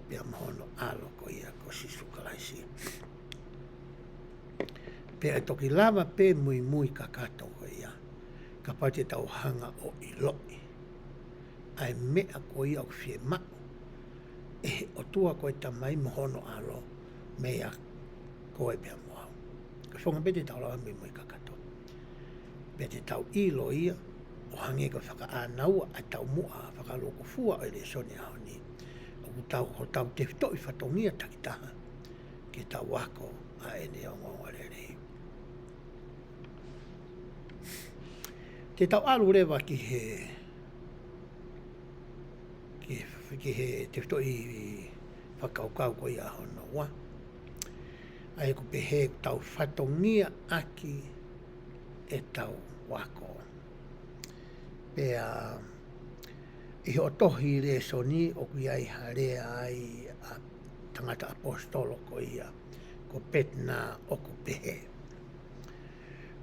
Pea mohono alo ko ia ko sisukalaisi. Pea toki lava pe mui ka kato ko ia. Ka pau te tau hanga o iloi. Ai mea ko ia o whie mau. E o tua ko e tamai mohono alo mea koe pea moau. whonga pe te tau lawa mi mui kakato. Pe te tau ilo ia, o hange ko whaka ānaua a tau mua whakaloko fua o le soni au ni. O tau te whitoi fatongia takitaha ke tau wako a ene o ngongarere. Te tau alu rewa ki he te whitoi whakaukau ko ia hono wa. Ai ko pehe tau fatongia aki e tau wako. Pea i o tohi re soni o kui ai harea ai a tangata apostolo ko ia ko petna o ko pehe.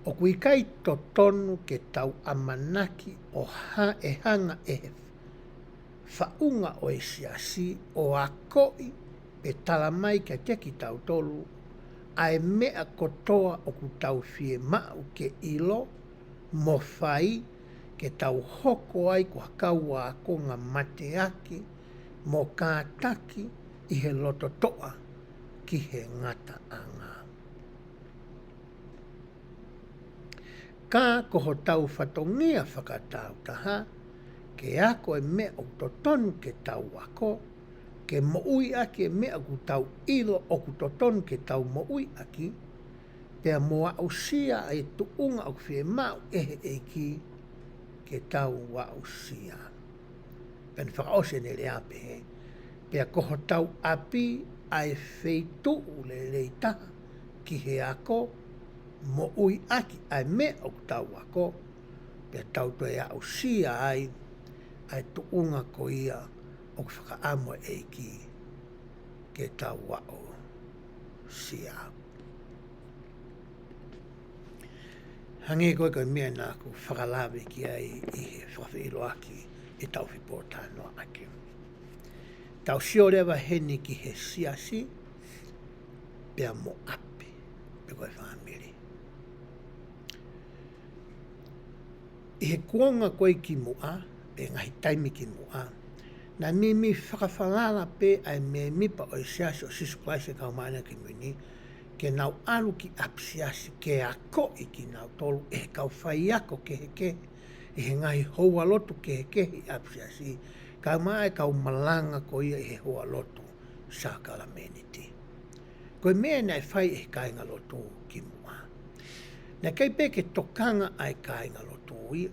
O kui kai to tonu ke tau amanaki o e hanga e whaunga o e siasi o a koi pe talamai ke teki tau tolu ai mea kotoa o ku tau fie mau ke ilo mo fai ke tau hoko ai kua kaua a konga mateaki mo kātaki i he loto toa ki he ngata anga. Ka koho tau fatongia whakatau taha ke ako e mea o totonu ke tau ako ke moui aki e mea ku tau ilo o ku totonu ke tau moui aki pea moa usia ai tuunga o fie mau ehe eki ke tau wa usia. Pen whakaose ne le ape he. Pea koho tau api ai feitu le leitaha ki he ako mo ui aki ai me o tau ako. Pea tau to e a usia ai tuunga ko ia o whakaamo eiki ke tau wa usia. Hange koe koe mea nā ku whakalawe ki ai i he whawhiro aki i tau whipōtāno aki. Tau sio rewa heni ki he siasi, pea mo api, pe koe whamiri. I he kuonga koe ki mua, pe ngahi taimi ki mua, na mi whakawhalala pe ai me mipa o i siasi o sisu klaise kau maana ki muni, ke nau alu ki apsiasi ke a koi ki nau tolu e kau whai ako ke heke e he ngahi houa lotu ke heke i apsiasi kau mai kau malanga ko ia e he hoa lotu sa kalameniti. Koe mea nei whai e kainga lotu ki mua. Na kei pe ke tokanga ai kainga lotu ia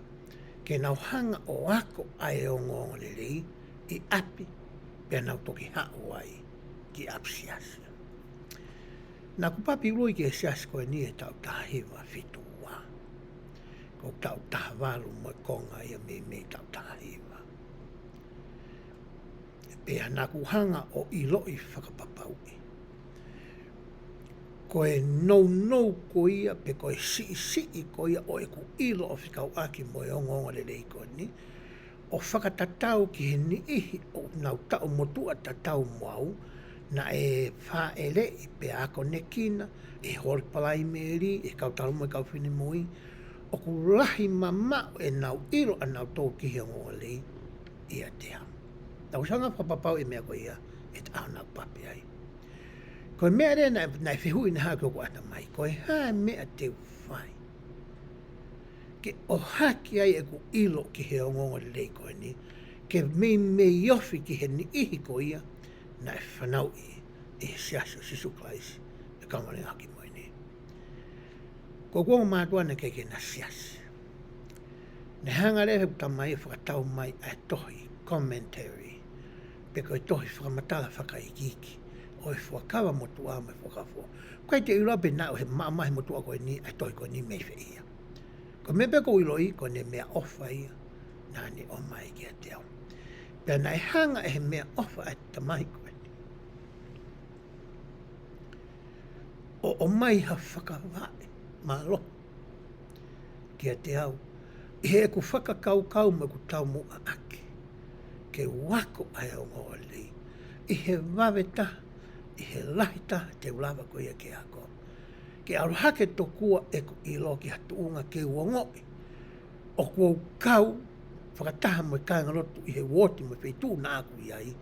ke nau hanga o ako ai o ngongolelei i api pe nau toki hao ai ki apsiasi. Nā ku papi rui ke sias koe ni e tau tahiwa fitua. Ko tau tahawalu mo konga ia me tau tahiwa. Pea nā ku hanga o iloi whakapapau e. Koe nou ko ia pe koe si ko ia o e ku ilo o whikau aki mo e ongonga le lei koe ni. O whakatatau ki he ni ihi o nau tau motua tatau moau na e wha e le i pe ako nekina, e hori palai meri, e kau talumo e kau whini mui, o ku lahi mamau e nau iro a nau tō ki he ngō lei, ia te ham. Tau sanga whapapau e mea ko ia, e te au nau papi ai. Koe mea rea na e whihui na hako ko ata mai, koe hae mea te whai. Ke o haki ai e ku ilo ki he ngō lei koe ni, ke me iofi ki he ni ihi ko ia, na e whanau i siaso sisu klaisi e kaumare haki moe ni. Ko kuonga mātua na keke na siasi. Ne hanga rehe tamai e whakatau mai a tohi commentary pe koe tohi whakamatala whakaikiki o e whakawa motua me whakafo. Koe te urape nao he maamahi motua koe ni a tohi koe ni mei ia. Ko me pe ko iloi ko ne mea ofa ia nā ni o mai kia te au. Pea nai hanga e he mea ofa a tamai koe. O mai ha whakawae, malo. Kia te au, i he ku whakakau me ku tau mua ake. Ke wako ai o ngōlei. I he waweta, i he lahita te ulawa ko ia ke ako. Ke aruhake tokua e ku ilo ki hatuunga ke uongoi. O kua kau, whakataha mo i kāinga rotu i he woti mo wheitu nā aku iai.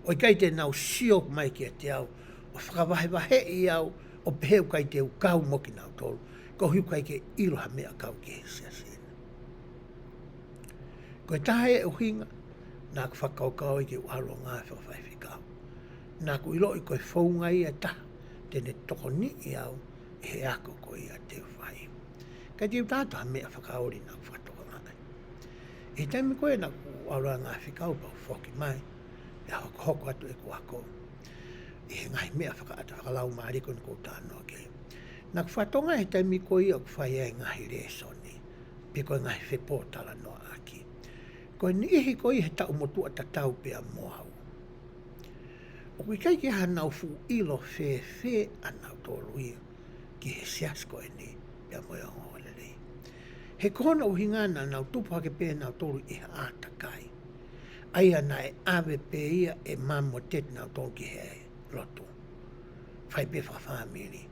O i kai te nau sio mai kia te au, o whakawahewahe i au, o peheu kai te ukau moki nau tolu, ko hiu kai ke ilo ha mea kau ke hisia sena. Ko e taha e uhinga, nā ku whakaukau i ke ualo ngā whawhai whikau. Nā ku ilo i koe whaunga i a taha, tene toko ni i au, e he ako ko i a te whai. Ka te utato ha mea whakaori nā ku whatoka ngai. E taimi koe nā ku ualo ngā whikau pau whoki mai, e hoko atu e ku ako. I he ngai mea whakaata whakalau maariko ni kou tānoa ke. Nā ku whatonga he taimi koe i a ku whai e ngahi resoni, pe koe ngahi whepo tala noa aki. Koe ni ihi koe he tau motua ta tau pea moau. O kui kai ki hanau fu ilo fe anau tolu ia, ki he sias koe ni, pea moe o lelei. He kona uhingana nau tupu hake pea nau tolu i ha ata kai. Aia na e ave pe ia e mamo tet nau tolu ki he lotu. Whai pe whawhamiri.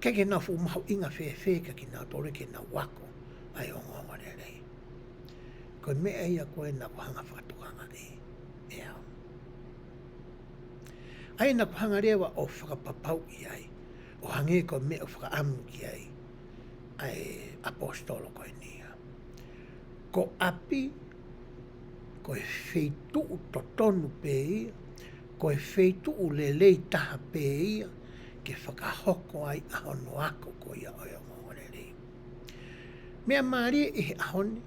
Keke nau fu mahu inga fe ka ki nau tolu ki nau wako, ai o ngongo lelei. Koe mea ia koe na kuhanga whakatukanga e. Ea. Ai na kuhanga rewa o whakapapau i ai. O hange koe mea o whakaamu ki ai. Ai apostolo koe nia. Ko api, koe wheituu totonu pe ia, koe wheituu lelei taha pe ia, ke whakahoko ai ahono ako koe ia oi o ngongo lelei. Mea maari i he ahoni,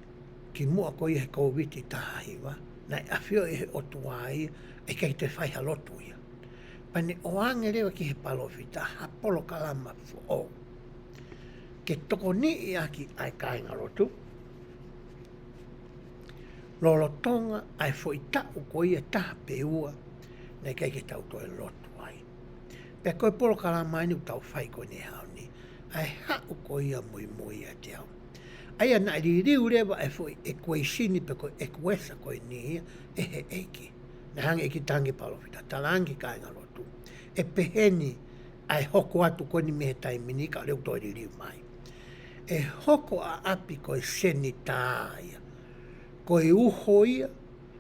ki mua ko i he koviti taha hiwa, na e awhio i he otua ia, e kei te whaiha lotu ia. Pane o angerewa ki he palofita, hapolo kalama fo. Ke toko ni i aki ai kainga lotu. Lolo tonga ai fo i tau ko i e taha pe ua, na kei ke tau toe lotu ai. Pe koe polo kalama inu tau whai ko ni hao ni, ai hau ko i a mui a te au. Aia na ririu rewa e fo e koe sini pe koe e kuesa koe ni e he eiki. Na hangi eki tangi palofita, talangi kainga lotu. E peheni ai hoko atu koe ni mehe taimini ka leu toi ririu mai. E hoko a api koe seni tāia. Koe uho ia,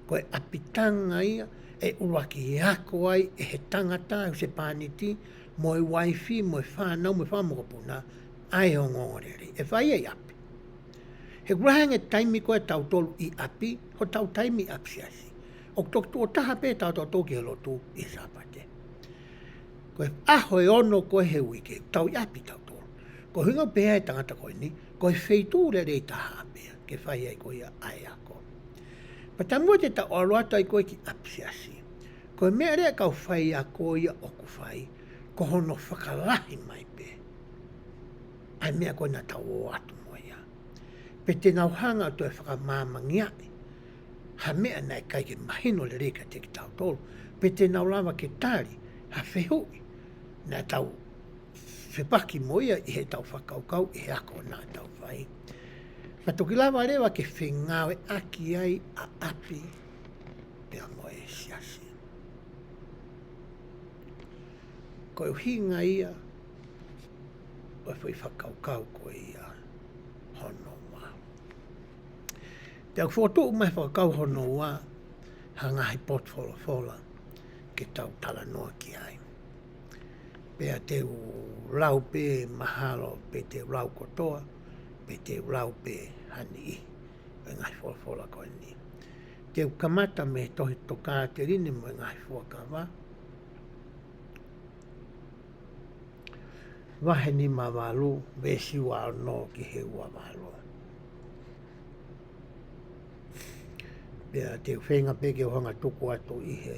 koe apitanga ia, e uruaki ako ai, e he tangata, se pāniti, moe waifi, moe whānau, moe whamokopuna, ai o ngorere. E whai e api. He kurahange taimi koe tau tolu i api, ho tau taimi apsiasi. O o taha pe tau tau ki he lotu i sapate. Koe aho e ono koe he wike, tau i api tau tolu. Ko hinga pēa e tangata koe ni, koe wheitu rei taha pēa, ke whai ai koe ai ako. Pa tamua te tau aluata i koe ki apsiasi. Koe mea rea kau whai a koe ia oku whai, ko hono whakalahi mai pē. Ai mea koe na tau o atu. Pe te nau hanga to e whakamāmangiai. Ha mea nei kai ke mahino le reka te ki tau tolu. Pe te nau lava ke tāri, ha whehui. Nā tau whepaki moia i he tau whakaukau i he ako nā tau whai. Ma toki lava rewa ke whengawe aki ai a api pea moe siasi. Ko e hinga ia, o e whui whakaukau ko ia hono. Te au whotu mai whakau hono wā, hangahi potwhola ke tau tala noa ki ai. Pea te lau pe mahalo, pe te lau kotoa, pe te lau pe hani i, e ngai whola koe ni. Te kamata me tohi toka te rini mo e ngai whakawa. Wahe ni mawalu, vesi wā no ki he ua walu. Pea te whenga peke o hanga tuku atu i he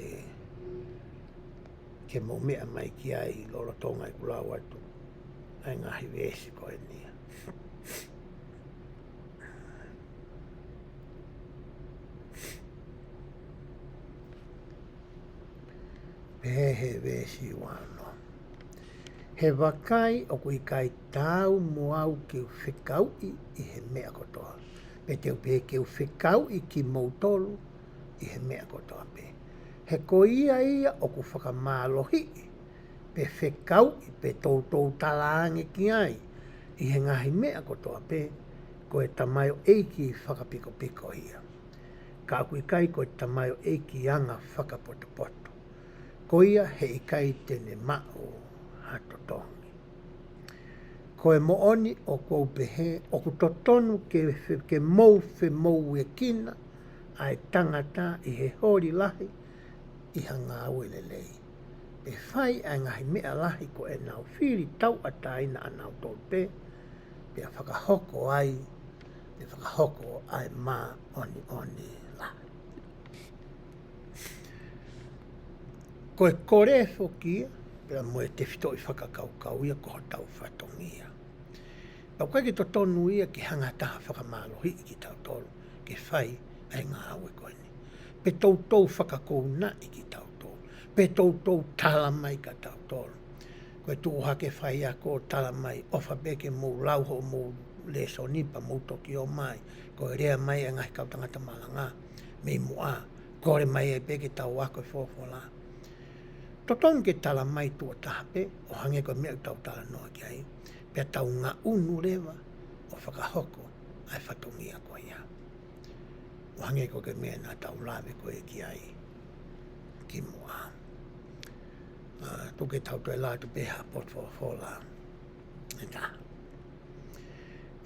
ke mo mea mai ki ai loro tonga i kulau atu. Ai ngahi vesi koe nia. Pehe vesi wano. He wakai o kui kai tau mo au ki u whikau i he mea kotoa. Pe te upe ke u whikau i ki mautolu i he mea kotoa pe. He ko ia o ku whakamālohi pe whikau i pe tautou talaange ki ai i he ngahi mea kotoa pe ko e tamayo eiki whakapiko piko ia. Ka kui kai ko e tamayo eiki anga whakapoto poto. Ko ia he ikai tene mao hatotongi. koe mooni o kou pehe, o ku totonu ke mou fe mou e kina, ai tangata i he hori lahi, i hanga awele lei. E whai ai ngahi mea lahi ko e nau whiri tau ataina a nau tolpe, pe a whakahoko ai, pe whakahoko ai mā oni lahi. Ko e kore whokia, pera moe te whito i whakakaukau ia ko tau FATONGIA. Pau kai ki to tonu ia ki hanga taha whakamalohi i ki tau tolu, ke whai ai ngā aue koe ni. Pe tautou whakakou na i ki tau tolu, pe tautou tala mai ka tau tolu. Koe tu hake whai a ko tala mai, ofa beke mou lauho mou leso nipa mou toki o mai, koe rea mai e ngahi kau tangata malanga, me mua, kore mai e beke tau wako e whofola. Totonu ke tala mai tua tahape, o hange koe mea tau tala noa ki ai, pia tau ngā unu rewa, o whakahoko, ai FATONGIA koe ia. O hange koe ke mea nā tau lawe koe ki ai, ki mua. Tuke tau toi lātu peha pot whofola. Eta.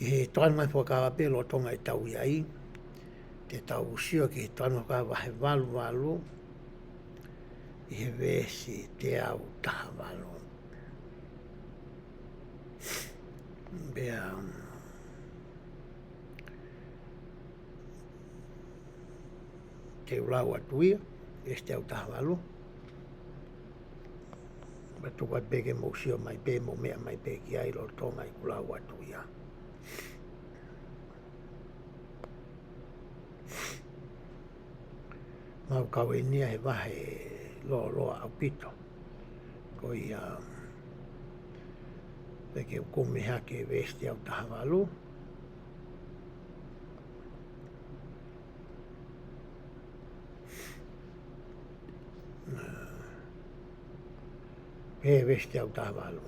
I he toan mai whakawa pelo tonga i tau iai, te tau usio ki he toan whakawa he walu, i he vesi te au taha walu. Bea, te ulau atuia, e te au taha walu. Batu kai peke mo sio mai pe mo mea mai pe ki ai lo tonga i kulau atuia. Mau kau e nia he wahe loa au pito. Ko i peke ukumi hake vesti au taha walu. Pe vesti au taha walu.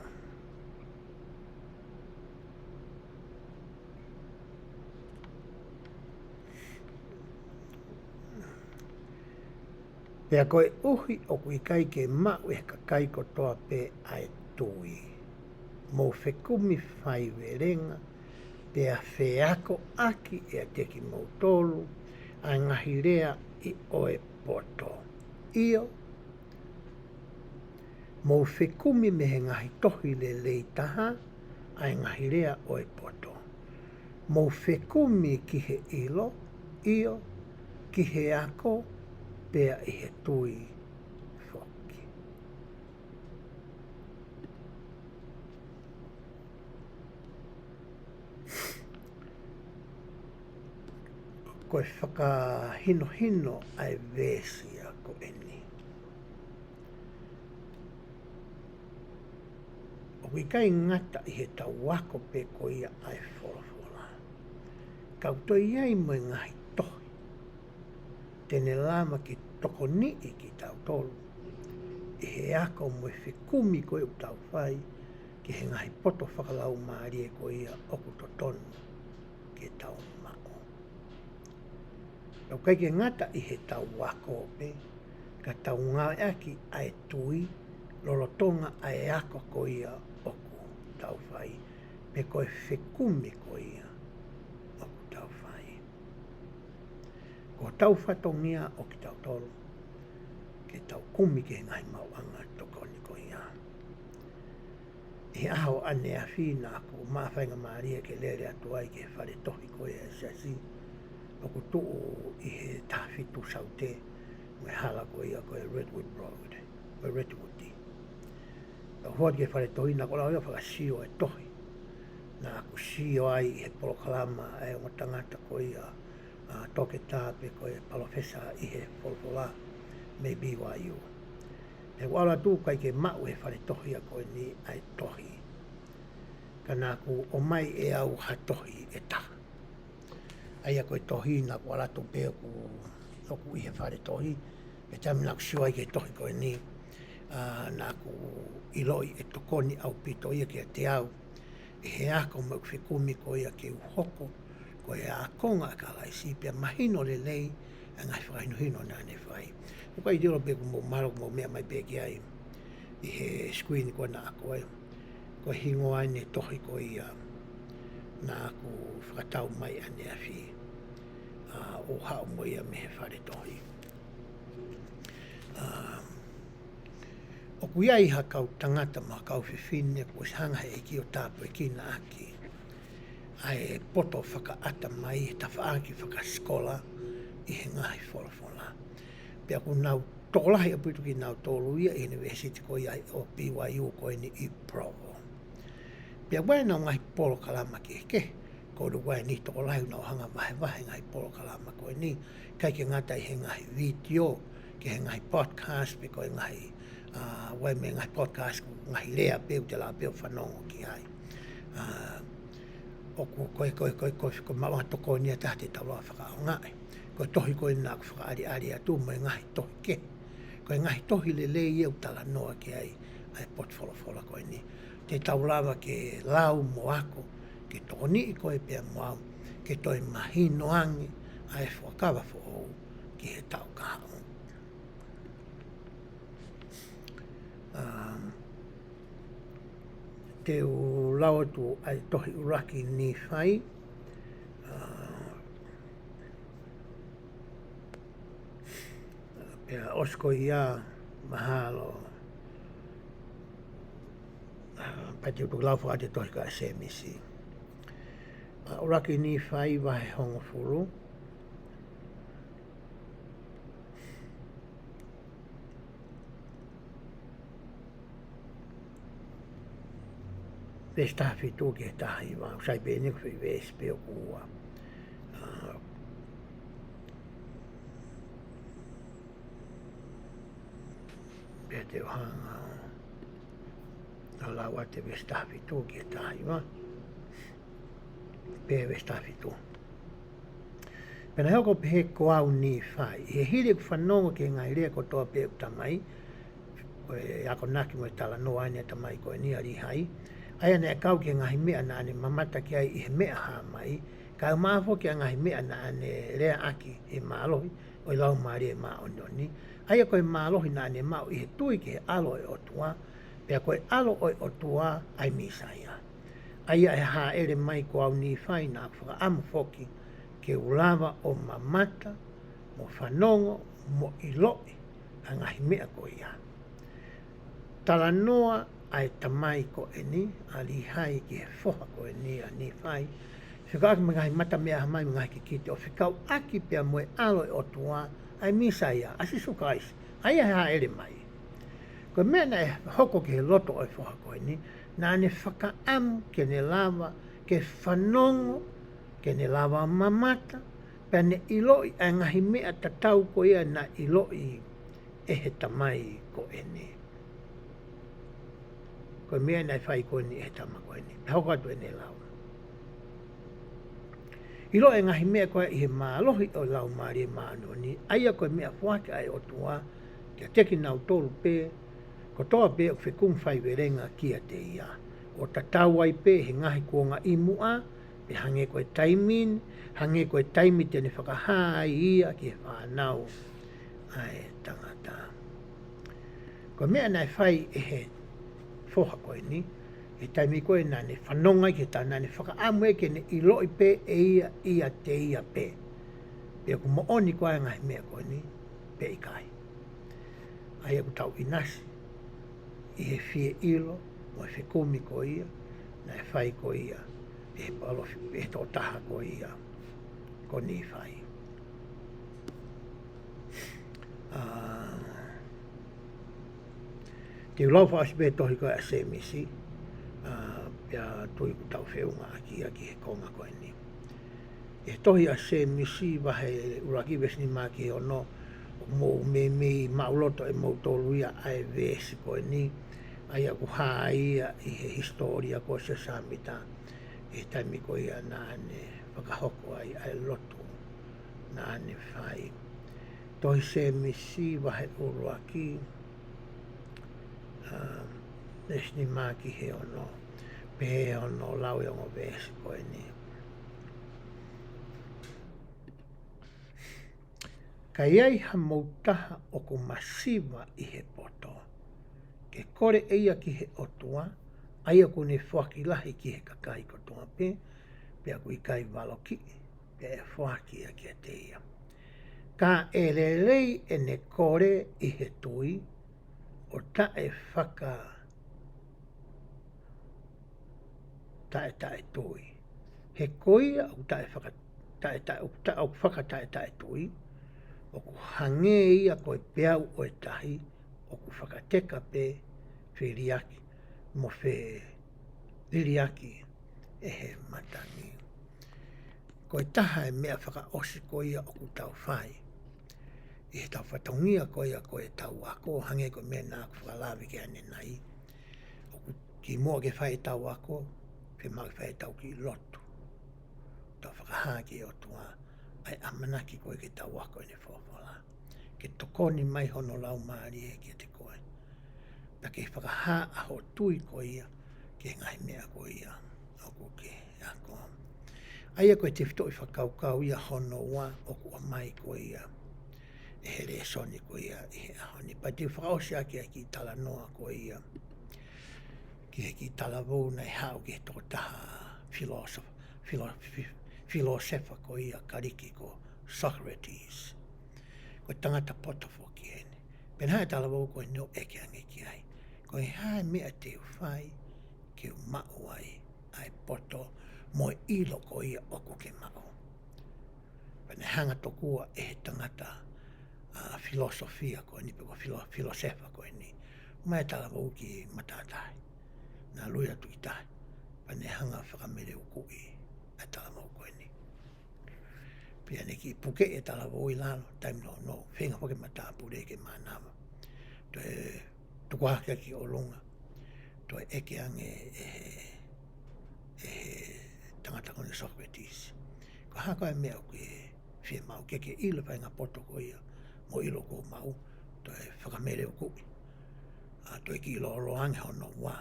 Pea koe uhi o kui kai ke mau e ka kai ko toa pe ai tui. Mo whekumi whai werenga, pea wheako aki e a teki mo tolu, a ngahi rea i oe poto. Io, mo whekumi me he ngahi tohi le lei taha, a ngahi rea oe poto. Mo whekumi ki he ilo, io, ki he ako, pea i he tui whoki. Koe whakahino ai vēsia ko eni. O kui kai ngata i he tau wako pe ko ia ai whorafora. Kau toi iai mo ngahi tohi. Tene lama ki toko ni i ki tau tolu. I he ako mo e whikumi koe u tau whai, ki he ngahi poto whakalau maari e ko ia oku to tonu ki tau mao. Tau kai ke ngata i he tau wako pe, ka tau ngā aki ai tui, lolotonga ai ako ko ia oku tau whai, pe koe whikumi ko ia oku tau whai. Ko tau FATONGIA o ki tau tolu, ke tau kumi ke ngai mau anga tokoni ko ia. I aho ane a whina ko mawhainga maaria ke lere atu ai ke whare tohi ko ia siasi, o ku tuu i he tawhitu saute, me hala ko ia ko e Redwood Road, ko e Redwood. O huat ke whare tohi na ko lau ia whakasio e tohi, na ku sio ai i he polokalama e o tangata ko ia, toke tāpe ko e palofesa i he polpola me BYU. E wala tū kai ke mau he whare tohi a koe ni ai tohi. Ka nā ku o mai e au ha tohi e ta. Ai a koe tohi nā ku ala tū pēo ku oku i he whare tohi. E tami nā ku siwa i ke tohi koe ni. Nā ku iloi e tokoni au pito ia ke te au. E he ako mau whikumi ko ia ke uhoko. Ko e a konga a kalaisi, pia mahino le lei, a ngai whakaino hino nāne whai. Ko kai diro pe ku mo maro mo mea mai peki ai, i he screen ko nā koe. ko hingo ai ne tohi ko ia na ku whakatau mai ane a whi o hao mo ia me he whare tohi. O ku iai hakau tangata ma kau whiwhine ko hanga he ki o tāpu e kina aki. Ai poto whakaata mai he tawhaaki whakaskola i he ngahi whola. Pea ku nau tokolahi a putu ki nau tolu ia i university ko iai o BYU ko ni i Provo. Pea wai nau ngahi polo kalama ki ke. Ko du wai ni tokolahi nau hanga wahe ngahi polo kalama ko ni. Kai ke ngata i he ngahi video, ke he ngahi podcast, pe ko i ngahi wai me ngahi podcast ngahi lea peu te la peu whanongo ki ai. O ko mawa toko ni a tahte taula whakao ngai. Ko tohi ko ina ku whakaari atu mai ngahi tohi ke. Ko ngahi tohi le iau tala noa ki ai pot whola ko ni. Te taulawa ke lau mo ako, ke toni i koe pia moau, ke toi mahino angi ai whakawa who ki he tau kahao. Te u lau tu ai tohi uraki ni whai, pia osko ia mahalo, pati utuk lau whakate tohi ka semisi. Uraki ni whai wahe hongo furu, Ves tahi tu ke tahi wa sai be ni ku ves pe ku wa be te hanga ala wa te ves tahi tu ke tahi wa pe ves tahi tu pena hoko pe ko au ni fai he hile ku whanongo ke ngai rea ko toa pe tamai ko e ako naki mo tala no ane tamai ko ni ari hai ai ne kau ke ngahi mea na ane mamata ki ai i he mea ha mai, ka maafo ke ngahi mea na ane rea aki e maalohi, o i lau maari e maa onioni. Ai koe maalohi na ane maa i he tui ki he alo e otua, pea koe alo o otua ai misaia. Ai e ha ere mai ko au ni whai na whaka amu foki ke ulawa o mamata, mo whanongo, mo iloi, a ngahi mea ko ia. Tala noa ai tamai ko e ni, a li hai ki he whoha ko e ni a ni whai. Whikau aki mga mata mea hamai mga ki kite, o whikau aki pia moe alo e otua, ai misa ia, asi sukais, ai a ha ere mai. Ko mea na e hoko ki he loto o e whoha ko e ni, na ane whakaamu ke ne lava, ke whanongo, ke ne lava mamata, pia ne iloi a ngahi mea tatau ko ia na iloi e he tamai ko e ni. Ko mea nai whai koe ni e tama koe ni. Hau katu e ne lau. Ilo e ngahi mea koe i he maalohi o lau maari e maano ni. Aia koe mea whake ai o tua. Kia teki nau tolu pē. Ko toa pē o whekum whai werenga kia te ia. O tatau ai pē he ngahi kuonga imua. Pe hange koe taimin. Hange koe taimi tene whakahai ia ki he whanau. Ai tangata. Ko mea nai whai e he whoha koe ni, e taimi koe nane whanonga ki ta nane whakaamu e ke ne iloi pē e ia te ia pē. Pea ku mooni koe ngahi mea koe ni, pē i kai. Ai aku tau inasi, i he fie ilo, mo e whekumi ko ia, na e whai ko ia, e he palo e tō taha ko ia, ko ni whai. Te ulau whaasipe tohi koe a semisi, pia tui ku tau whiunga aki he konga koe ni. E tohi a semisi wahe uraki vesni maki ono, mo me mauloto e mautoluia ai vesi koe ni, ai aku haia i he historia ko se samita, e taimi koe ia nane whakahoko ai loto, nane whai. Tohi semisi wahe uraki, nesni maki he ono, pe ono lau e ongo vesi koe ni. Ka iai ha mautaha o ku masiva i he poto. Ke kore eia ki he otua, Aia ko ne whaki lahi ki he kakai ko tonga pe, pea kui kai waloki, pea e whaki a kia te ia. Ka e lelei e ne kore i he tui, o ta e whaka, ta e tui. He koia o ta e whaka, o whaka ta e tui, o ku hange ia koe peau o e tahi, o ku whakateka pe whiriaki, mo whiriaki e he matangi. Koe taha e mea whaka osi koia o ku tau whai. I he tau whatongia koia koe tau ako, hange koe mea nā ku whakalawi ke ane nai. O ku ki mua ke whai tau ako, pe mau whai tau ki lotu. Tau whakahaki o tua, ai amanaki koe ke tau ako ne whawhala. Ke tokoni mai hono lau maari e ke te koe. Ta ke whakaha aho tui koia, ke ngai mea koia, o ku ke ako. Aia koe te whito i whakaukau ia hono wa, o ku mai koia. E he re soni koia i he ahoni. Pa te whakaosi ake a ki tala noa koia. Ki he ki tala vau nei hao ki he toko taha filosofa koia kariki ko Socrates. Ko tangata potofo ki ene. Pena hae tala vau koe neo eke ange ki ai. Koe hae mea te uwhai ki u mau ai ai poto mo ilo koia oku ke mau. Pena hanga tokua e he tangata filosofia koe ni, peko filosofa koe ni. Mai tala vau ki matatai. Nā luia tui tai. Pane hanga whakamere ukui e tala vau koe ni. Pia ne ki puke e tala vau i lalo, taim no, whenga poke matapure ke mānawa. Toe tukuhaka ki o longa. Toe eke ange e tangata kone Socrates. Ko hako e mea ki whia mau, ke ilo whainga poto koia. Mo ilo ko mau, toi whakamere o kui. Toi ki ilo olo ange hono wā.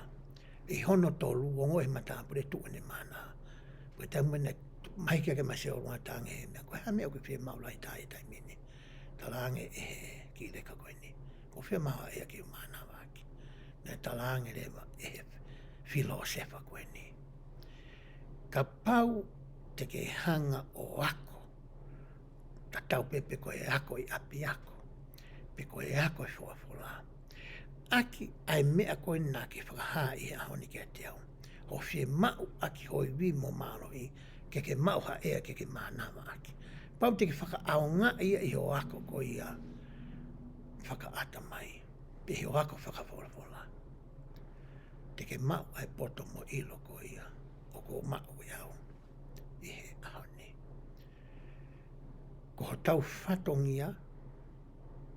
I hono tolu, wongo e matapure tuane mana. Koe tau mene, maike ake mase o runga tange he mea. Koe ha mea o ki whia mau lai tai tai mene. Talange e he ki leka koe ni. Ko whia mau e ake o mana waki. Ne talange lewa e he filosefa koe ni. Ka pau te ke hanga o ako. Ta tau pepe koe ako i api ako. Pe koe ako i whuafola. Aki ai mea koe nā ke whakaha i a honi ke te au. Ho whie mau aki hoi vi mo maro i ke mau ha ea ke mānawa aki. Pau te ke whakaao ngā ia i ho ako koe ia whakaata mai. Pe ho ako whakafola. Te ke mau ai poto mo ilo koe ia. O ko mau i au. I he ahoni. Ko ho tau FATONGIA,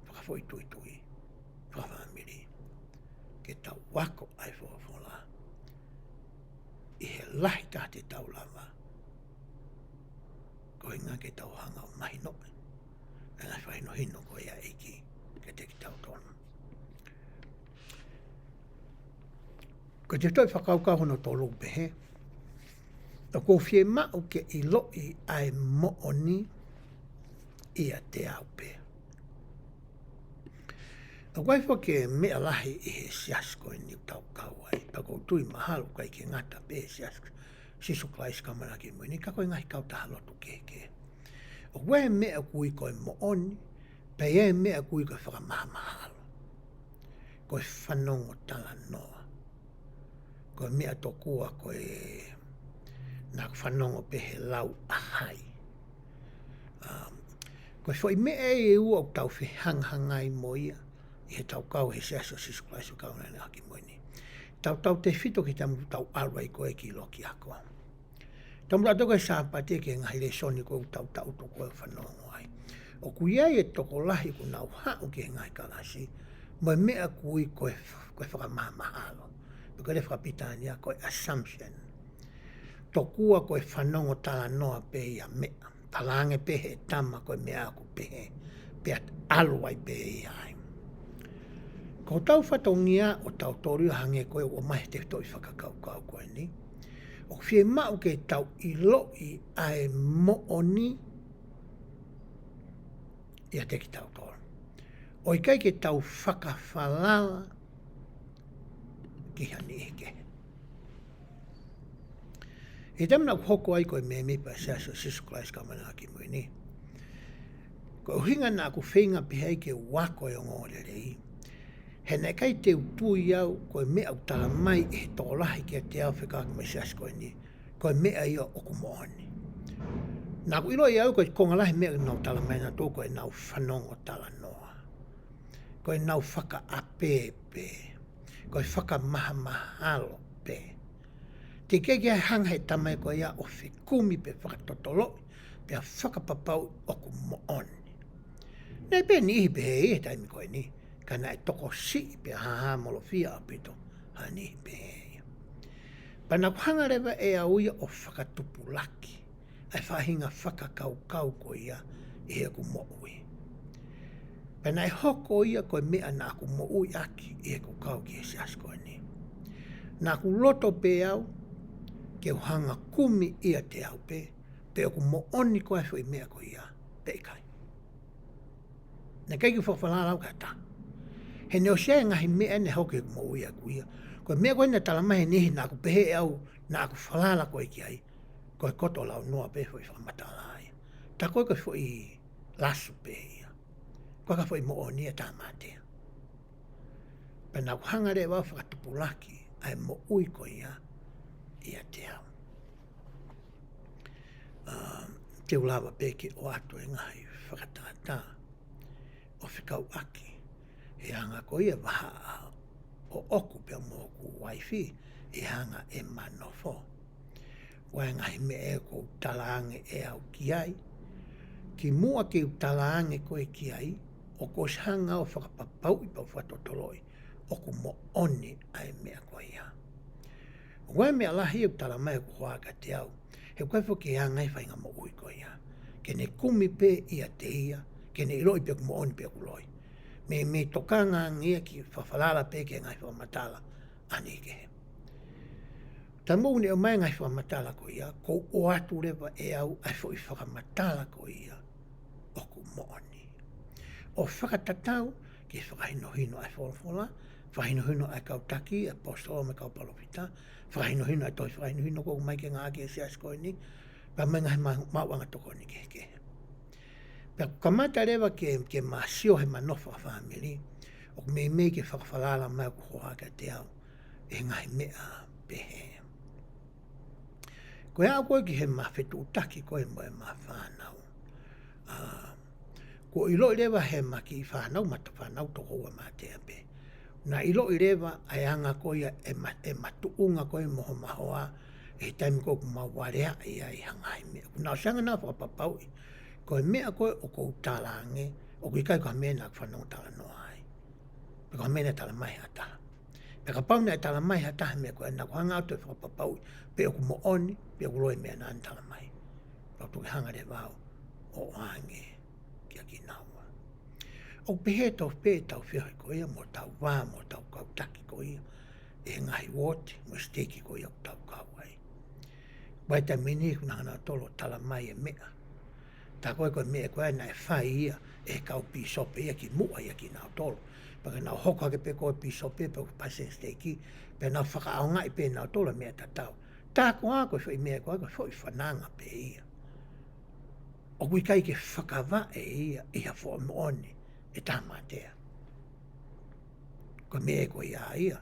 whakafoi tui tui, whakawhamiri, ke tau wako ai whawawhola, i he lahi ka te tau lava, ko inga ke tau hanga o mahi noe, e ngai whaino hino ko ia eiki, ke te ki tau tonu. Ko te toi whakaukau hono tō lupe he, o ko whie mau ke i loi ai mooni, ia te au pēr. A waifo ke mea lahi i he siasko i ni tau kauai. Pako tui mahalo kai ke ngata pē siasko. Sisu klais kamara ki mui. Ni kako i ngahi kau taha lotu keke. O wae mea kui koe mooni, pe e mea kui koe whakamaha mahalo. Koe whanongo tala noa. Koe mea tokua koe nā whanongo pe he lau ahai. Koe whoi mea e ua o tau whihangangai mo ia. I he tau kau he seaso sisu klaisu kau nai haki moini. Tau te whito ki tamu tau alwai koe ki loki ako. Tamu rato koe sāpate ke ngahi le soni koe tau to koe whanongo ai. O kuiai e toko lahi ku nau hao ke ngai kalasi. Mo mea kui koe whakamaha mahalo. Koe le whakapitania koe assumption. Tokua koe whanongo tala noa pe ia mea. Talange pe he tama koe mea aku pe he. Pe alwai pe iai. Ko tau FATONGIA o tau toru hange koe o mai te toi whakakaukau koe ni. O whie mau ke tau i loi ai mooni ia te ki tau toru. O i kai ke tau whakawhalala ki hani eke. E tamana hoko ai koe me me pa sa so sisu klais ka mana ki mo ni. Ko hinga na ku whenga pihei ke wako e ngore rei. He nei kai te utui au koe mea au tala mai e tōlahi ke te au whekaka me sias koe ni. Koe mea ia o kumooni. Nā ku ilo i au koe kongalahi mea nau tala mai na tō koe nau whanongo tala noa. Koe nau whaka apepe. Koe whaka maha mahalo pe. Te keke hanga he tamai koe ia o whikumi pe whakatotolo pe a whakapapau o kumooni. Nei pe ni ihi pe he taimi koe ni. Ka nai toko si pe haha molofia apito. Ha ni ihi pe he. Pana kuhanga rewa e a uia o whakatupulaki. Ai whahinga whakakau ko ia e ku mo ui. Pana e hoko ia koe mea nā ku mo ui aki e ku kau ki e sias koe ni. Nā ku loto pe au ke uhanga kumi ia te au pe o ku mo oni koe fwoi mea ko ia pe kai. Na kai ki whawhalala au kata. He neo sea ngahi mea ne hoke ku mo ui aku ia. Koe mea koe na talamahe nihi nā ku pehe au nā ku whalala koe ki ai. Koe koto lau noa pe fwoi whamatala ai. Ta koe koe fwoi lasu pe ia. Koe ka fwoi mo oni e tā mātea. Pa nā ku hangare wau whakatupulaki ai mo ui koe ia te au. Te ulawa peke o atu e ngahi whakatata o whikau aki. E hanga ko ia waha o oku pia mo ku waifi e hanga e manofo. Wai ngahi me e ko talaange e au ki ai. Ki mua ki talaange koe ki ai o ko hanga o whakapapau i pau whatotoloi o ku mo oni ai mea koe ia. Wai mea lahi o talamai ko hoaka te au. He koe fo ke hanga i whainga mo ui koe ia. Ke ne kumi pe ia te ia. Ke ne iroi pe ku mo oni pe ku loi. Me tokanga ngia ki whawhalala pe ke ngai whamatala ani ke he. Ta mou ne o mai ngai whamatala ko ia, ko o atu rewa e au ai fo i whakamatala ko ia o ku mooni. O whakatatau ke whakahinohino ai wholofola, whakahinohino ai kautaki, a postolo me kaupalopita, whakahinohino ai toi whakahinohino ko mai ke ngā ke sias koe ni, pa mai ngai mauanga toko ni ke ke. Pea kamata rewa ke masio he manofa family, o me ke whakawhalala mai ku hoaka te au, e ngai mea pehe. Koe au koe ki he mawhetu utaki koe mo e ma whanau. Ko ilo i rewa he maki i whanau, mata whanau toko ua ma te ape. Na ilo i rewa ai anga koe e matuunga koe moho mahoa, e taimi koe ku mawarea i ai hangai mea. Kuna o sanga nā whakapapaui, koe mea koe o kou talange, o kui kai koe mea nā whanau tala noa ai. Pe koe mea tala mai hata. Pe ka pau nā tala mai hata mea koe nā kuhanga atu e whakapapaui, pe o ku mo oni, pe o ku loi mea nā tala mai. Pau tuki hanga re wau o ange ki a ki naua. O pehe tau pe tau whioi koe ia, mo tau wā, mo tau kautaki koe ia, e ngahi woti, mo steki koe ia tau kau ai. Wai ta mini kuna hana tolo tala mai e mea. Ta koe koe mea koe na e whai ia, e kau pisope ia ki mua ia ki nao tolo. Paka nao hoka ke pe koe pisope, pe pase steki, pe nao whakaaonga i pe nao tolo mea tatau. Tā koa koe whai mea koe whai whananga pe ia. O kui kai ke whakawa e ia, ia fo mooni, e tā mātea. Koe mea koe ia ia,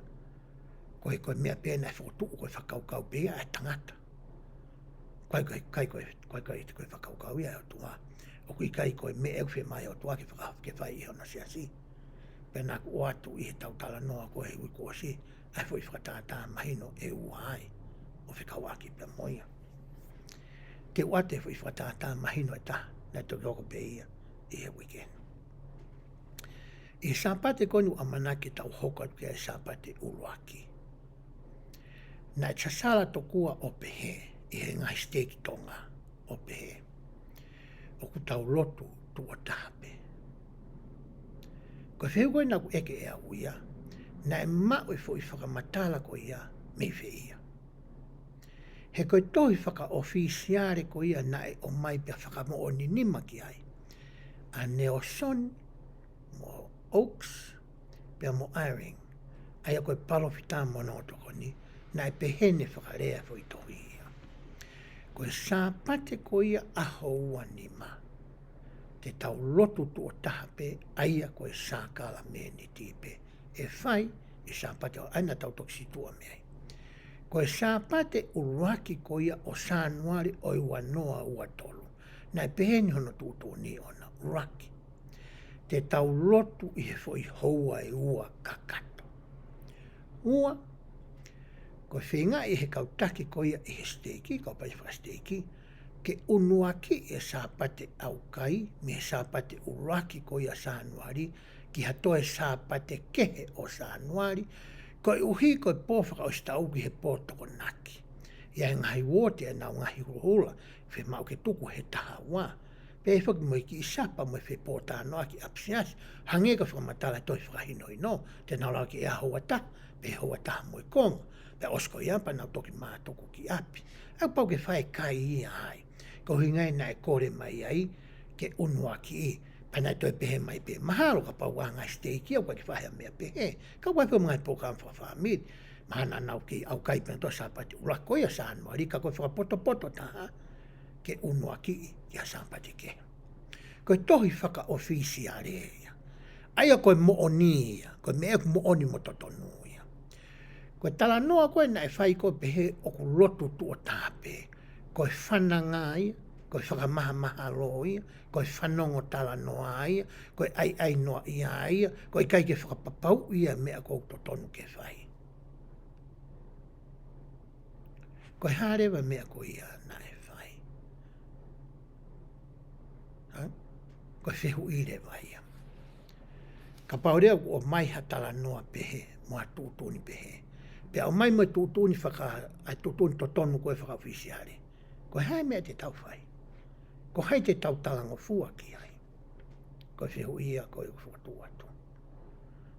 koe mea pēna e whotu, koe whakaukau pe ia e tangata. Koe whakaukau ia o tua. O kui kai koe mea e whi mai o tua ke whai i hona sia si. Pēnā ku o atu i he tautala noa koe he ui kua si, ai fwoi whakatātā mahino e ua ai, o whikawaki pe moia. Ke uate fwoi whakatātā mahino e ta, na to roko pe ia, i he weekend. I sāpate konu amanaki tau hoka kia e sāpate uruaki. Na e tasala tokua o pehe, i he ngai steki tonga o pehe. O ku tau lotu tua tāpe. Ko wheu koe na ku eke e au ia, na e mau e fo i whakamatala ko ia, me whe ia. He koe tohi whaka ofisiare ko ia na e o mai pia whakamo o ni nima ki ai. A neo son, mo oaks, pia mo airing, ai a koe palofita mo no toko ni, na e pehene whakarea fo i tohi ia. Ko sa pate ko ia aho ni ma. Te tau lotu tu o taha pe aia ko sa kala me ni tipe. E fai e sa pate o aina tau toksi tua mea. Ko sa pate uruaki ko ia o sa anuari o iwa noa ua tolu. Na peheni hono tutu ni ona uruaki. Te tau lotu i he foi houa e ua kakato. Ua, ko whenga i he kautaki ko ia i he steiki, ko pai wha steiki, ke unuaki e sāpate au kai, me sāpate uraki ko ia sānuari, ki hatoe sāpate kehe o sānuari, ko i uhi ko i pōwhaka o stauki he pōtoko naki. Ia ngahi wote e nau ngahi hula, whe mau ke tuku he taha wā. Pe e whaki mo i ki isapa mo i whe pōtā noa ki apsiasi, hange ka whakamatala toi whakahino i no, te nau lau ki e ahoa ta, pe hoa taha mo i konga. Pe osko i apa nau toki maa toku ki api. Au pau ke whae kai ia ai. Ko hingai na e kore mai ai, ke unua ki i. Pana toi pehe mai pe mahalo ka pau wanga steiki au ka ki whahe mea pehe. Ka wai pau mga pokam whawhamid. Mahana nau ki au kai pena to sapati urakoia sa anuari, ka koe whakapoto taha, ke unua ki i, ki a sapati ke. Koe tohi whaka ofisi a rea. Aia koe moonia, koe mea ku mooni mo totonuia. Koe tala noa koe na e whai koe pehe o ku lotu tu o tāpe. Koe whananga ia, koe whakamaha loia, koe whanongo tala noa ia, koe ai noa ia ia, koe kai ke whakapapau ia mea kou totonu ke whai. Koe harewa mea ko ia na e whai. Koe whehu i rewa ia. Ka paurea o mai hatala noa pehe, mua tūtuni pehe. Pea o mai mai tūtuni ai tūtuni totonu koe whakawhisiare. Ko hai mea te tau whai. Ko hai te tau talango fua ki ai. Ko whehu ia koe whakatu atu.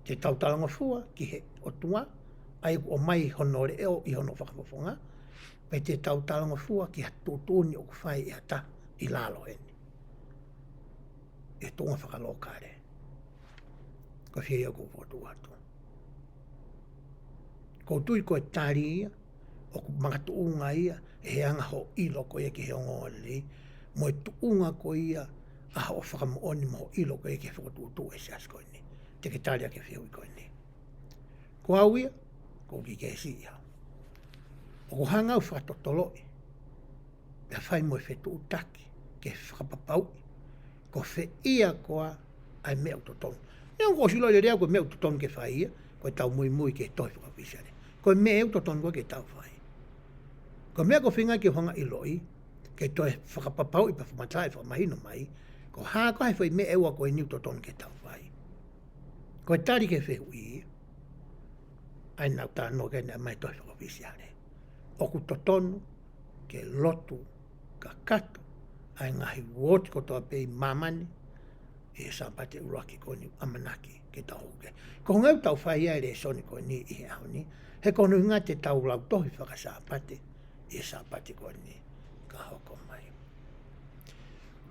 Te tau talango fua ki he o tua, ai o mai honore eo i hono whakawafonga, pe te tau talango fua ki ha tūtuni o kuwhai i hata i lalo heni. E tunga whakalokare. Ko whehu ia koe whakatu atu. Ko tui koe tari ia, o ku mga tuunga ia, e he anga ho ilo ko ia ki he ongo li, mo e tuunga ko ia, aha o whakamooni mo ho ilo ko ia ki he whakatuutu e sias koe ni, te ke taria ke whihui koe ni. Ko au ia, ko ki ke si ia. O ko hangau whakatotoloi, pia whai mo e whetu utaki, ke whakapapau, ko whe ia koa ai mea utotonu. Nea ko silo le rea ko mea utotonu ke whai ia, ko e tau mui ke toi whakawhisare. Ko mea utotonu ko ke tau whai. Ko mea ko whinga ki honga i loi, ke toi whakapapau i pa whamatai whakamahino mai, ko haa ko hai whai mea ewa ko e niu totonu ke tau whai. Ko e tari ke whehu i, ai nau tā no ke nea mai toi whakawhisiare. O ku totonu, ke lotu, ka kato, ai ngahi woti ko toa pei mamani, e sampate uraki ko ni amanaki ke tau huke. Ko ngau tau whai ai re soni ko ni i he ahoni, he konu ngā te tau lau tohi whakasapate, e sapati ko ni ka hoko mai.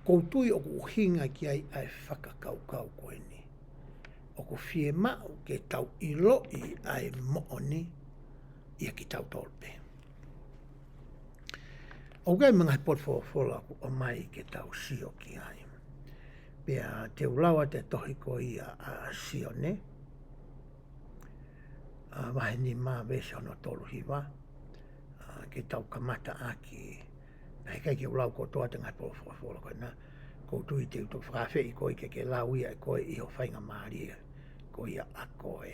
Koutui o ku hinga ki ai ai whakakaukau koe ni. O ku whie mau ke tau iloi ai mooni ia ki tau tolpe. O gai mga portfolio o mai ke tau sio ki ai. Pea te ulawa te tohi ko ia a sio ne. Wahe ni maa vese ono tolu hiwa. Ke tau kamata aki na hekai ke ulau ko toa te ngai portfolio koe na. Ko tui te uto whawhi i koe ke lau ia i koe i ho whainga maari ko ia a koe.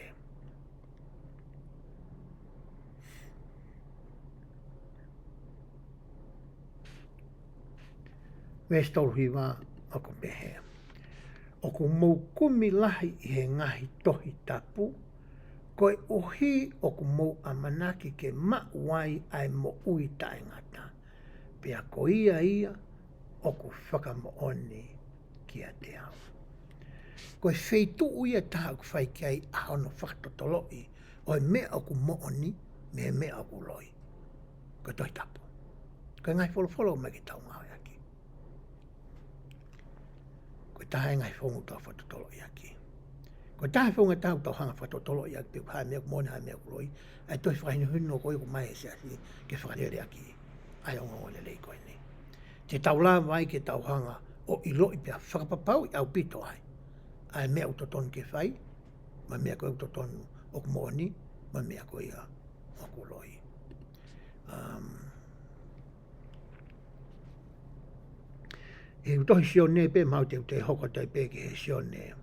Vese tolu hiwa o ko pehe. O ko mou kumi lahi i he ngahi tohi tapu, koe uhi o ku mou amanaki ke mauai ai mo ui tae ngata. Pea ko ia o ku whakamooni ki a te au. Koe wheitu uia taha ku whai ki ai ahono whakatotoloi, o mea o ku mooni, mea o ku loi. Koe tohi tapu. Koe ngai wholofolo mai ki tau ngau aki. Koe taha ngai whongu tau whatotoloi aki. Ko taha whunga tau tau hanga whatotolo i aki piu hae mea kumone hae mea kuloi, ai toi whakaini hino ko i ku mai e se asi ke whakarere aki ai onga o le lei koe ni. Te taula vai ke tauhanga o ilo i pia whakapapau i au pito ai. Ai mea utotonu ke whai, ma mea koe utotonu o kumoni, ma mea koe ia o kuloi. E utohi sione pe mau te hoko tai pe ke he sione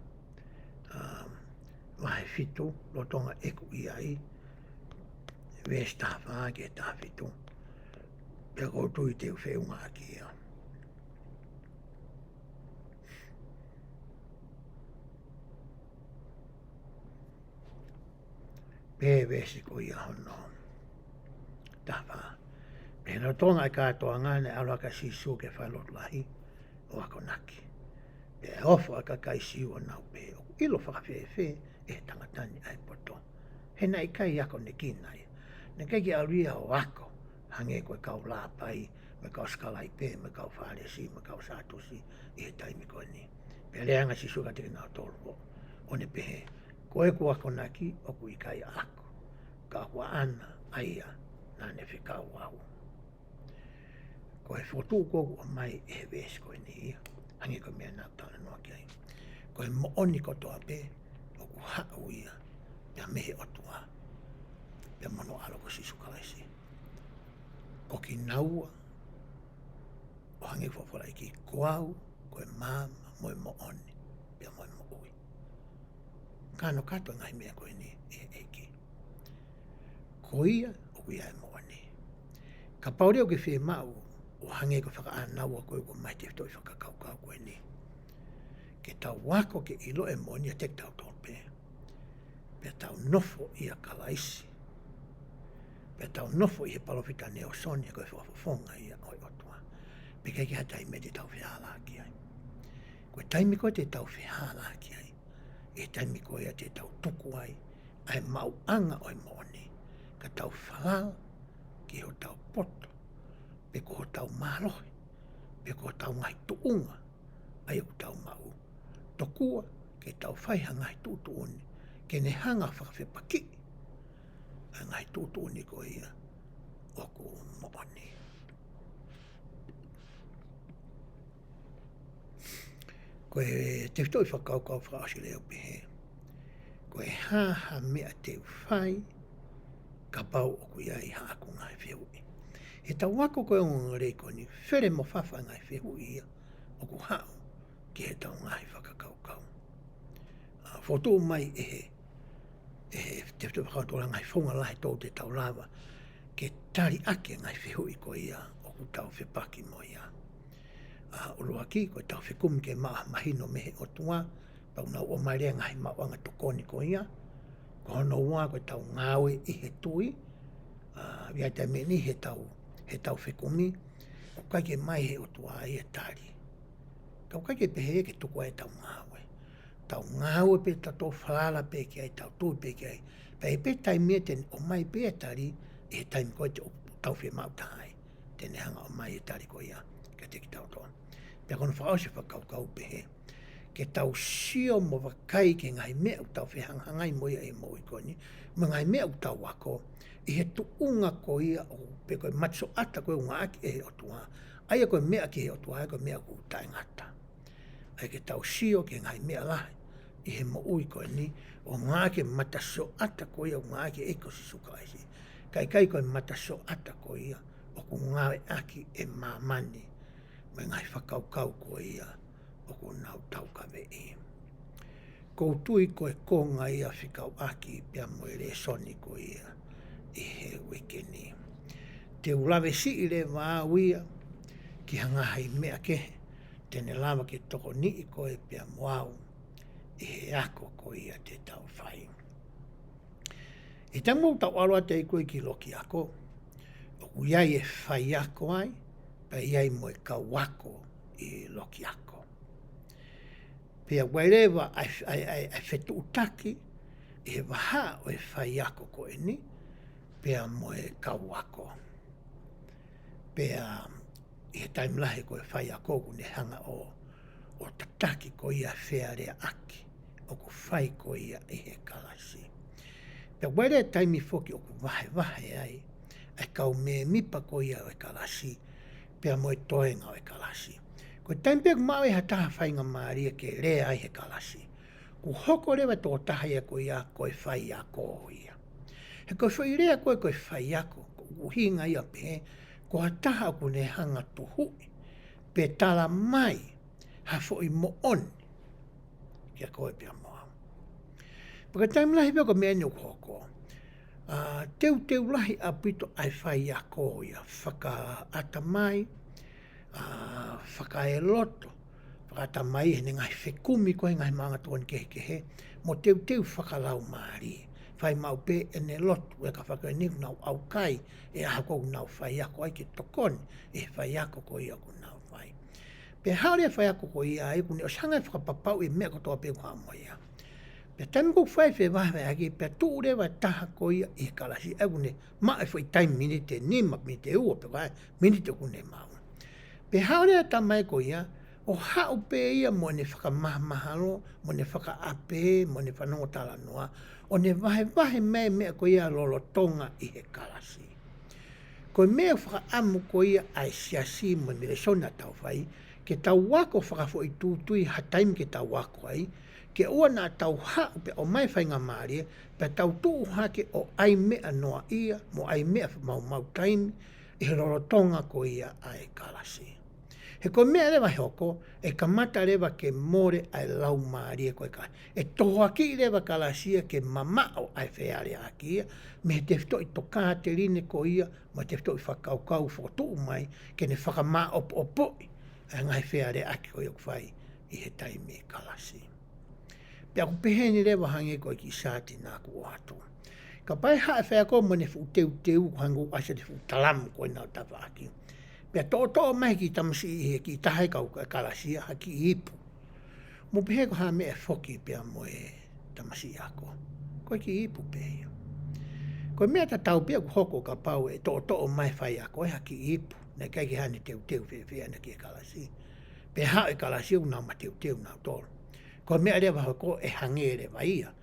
wahe fitu, lo tonga eku i ai, ves taha ke taha fitu. Pea koutu i te uwheunga aki ia. Pe vesi ko ia hono. Taha. Pe no tonga i katoa ngane alwaka sisu ke whalot lahi o ako naki. Pe ofo aka kai siu o nau pe. Ilo whakawhewhe e tangatani ai poto. He nai kai ako ne kinai. Ne kai ki aria o ako. Hange koe kau la pai, me kau skalai pe, me kau whalesi, me kau satusi, i he taimi koe ni. Pe leanga sisu ka teke nao tolu o ne pehe. Koe ku ako naki, o ku i kai ako. Ka akua ana, aia, nā ne whikau au. Koe whotu koku o mai e ves koe ni ia. Hange koe mea nā tāna noa ki ai. Koe mooni kotoa pe, o ku hau ia, pia mehe otua. Pia mono alo ko sisu kalaisi. Ko ki naua, o hange whawhara ki koau, koe mama, moe mooni, pia moe mo ui. Kano kato ngai mea koe ni e eki. Ko ia, o kuia e mooni. Ka paure o ke whi mau, o hange ko whaka anaua koe ko mai te toi whakakaukau koe ni. Ke tau wako ke ilo e mooni a tek tau tolpe. Pea tau nofo ia kalaisi. Pea tau nofo i he palofita neo sonia koe whafonga ia oi otua. Pe kei ki hatai me te tau whihala ki ai. Koe taimi koe te tau whihala ki ai. E taimi koe ia te tau tuku ai. Ai mau anga oi mooni. Ka tau whalala ki ho tau poto. Pe ko ho tau malohi. Pe ko ho tau ngai tuunga. Ai o tau mau. Tokua ke tau whaiha ngai tutuuni. Ke ne hanga whakawhepaki. Ngai tutuuni ko ia. Oku mooni. Koe te whitoi whakaukau whakaasi leo pehe. Koe haha mea te whai. Ka pau oku ia i haaku ngai whihui. E tau wako koe o ngare ko ni where mo whawha ngai whihui ia. Oku hao ki he tau ngai whakakaukau. Whotu mai te whitoi whakautora ngai whonga lahi tau te tau lava. Ke tari ake ngai whihui ko ia. Oku tau whipaki mo ia. Uruaki koe tau whikumi ke maa mahino mehe o tua. Pau nau o mai rea ngai mawanga tokoni ko ia. Ko hono ua koe tau ngawe i he tui. Ia te meni he tau whikumi. Ko kai ke mai he o tua i he tari. Kau kai ke pehe ke tuku ai tau ngawe. Tau ngawe pe tato whalala pe ki ai tau tui pe ki ai. Pe pe taimia ten o mai pe tari i he taimi koe te tau whi mau tai. Tene hanga o mai e tari ko ia. Ka te ki tau toa. Pea kono whaose whakaukau pehe. Ke tau sio mo wakai ke ngai mea u tau whihangangai mo ia e mo i koni. Ma ngai mea u tau wako. I he tuunga ko ia o pe koe matso ata koe unga aki e he o tua. Aia koe mea ki he o tua. Aia koe mea ku tai ngata. Ai ke tau sio ke ngai mea lahi. I he mo ui koe ni. O ngake mataso ata ko ia o ngake e ko sisukaisi. Kai koe mataso ata ko ia. O ku ngawe aki e mamani. Me ngai whakaukau ko ia. O ko nau tau ka vei. Ko tui koe konga ia whikau aki pia moe re soni ko ia. I he wikini. Te ulawe si i le wāwia. Ki hangahai mea kehe. Tene lava ke toko ni i koe pia moau. I he ako ko ia te tau whai. I tangu tau aroa te i koe ki loki ako. O ku iai e whai ako ai. Pa iai moe ka wako i loki ako. Pea wairewa ai whetu utaki. I he waha o e whai ako ko e ni. Pea moe ka wako. Pea i he taimlahe ko e whai ako ku ne hanga o tataki ko ia whea rea aki. O ku whai ko ia i he kalasi. Pea waire taimi foki o ku wahe ai. ai kau me mipa ko ia o e kalasi, pea mo e toenga o e kalasi. Ko taimpe ku mau e hataha whainga maaria ke rea ai he kalasi. Ku hoko rewa tō taha ia ko ia koe whai a ko ia. He koe whai rea koe koe whai ako, ko hinga ia pe, ko hataha ku ne hanga to hui, pe tala mai, ha fo i mo on, kia koe pia moa. Paka taim lahi pia ko mea ni hoko, teu lahi apito ai whai a ko ia, whaka ata mai, whaka e loto, whaka mai he ngai whekumi koe ngai maanga tuan kehe, mo teu whakalau maari. Whai mau pe e ne lotu e ka whaka ni nau au kai, e aha kou nau whai ako ai ke tokoni, e whai ako ko ia ku nau whai. Pe haere whai ako ko ia, e kune o sanga whakapapau e mea kotoa pe kua mo ia. Pe taimi kou whai whai wahe aki, pe tu rewa taha ko ia i kalasi, e kune maa e whai taimi minite nima, minite ua pe kai, minite kune mau. Pe haere tamai ko ia, o hau pe ia mo ne whakamahalo, mo ne whakaape, mo ne whanongo tala noa, o ne vahe mea ko ia lolo tonga i he kalasi. Ko mea whakaamu ko ia ai siasi mo ne le sona tau whai, ke tau wako whakafo i tūtui ha taimi ke tau wako ai, ke ua nā tau hau pe o mai whainga maari, pe tau tuu hake o ai mea noa ia, mo ai mea mau taimi, i he lolo tonga ko ia ai kalasi. He koe mea rewa hoko, e kamata rewa ke more ai lau maari e koe kai. E toho aki rewa kalasia ke mamao ai wheare akia, me te whito i toka te rine ko ia, ma te whito i whakaukau whotuu mai, ke ne whakamaa opoi, e ngai wheare aki koe ok whai i he taimi kalasi. Pea ku peheni rewa hange koe ki sāti nā ku atu. Ka pai hae wheako mo ne whu teu hangu asa te whu talamu koe nau tawa aki. Pea tō mai ki tamasi i he ki tahai kau kalasia ha ki ipu. Mo pehe ko ha mea whoki pea mo e tamasi ako. Koe ki ipu pea. Koe mea ta tau pea ku hoko ka pau e tō mai whai ako e ha ki ipu. Nei kai ki hane teu whewhea na ki e kalasi. Pea hao e kalasi u nau ma teu nau tōru. Koe mea rewa hoko e hangere wa ia.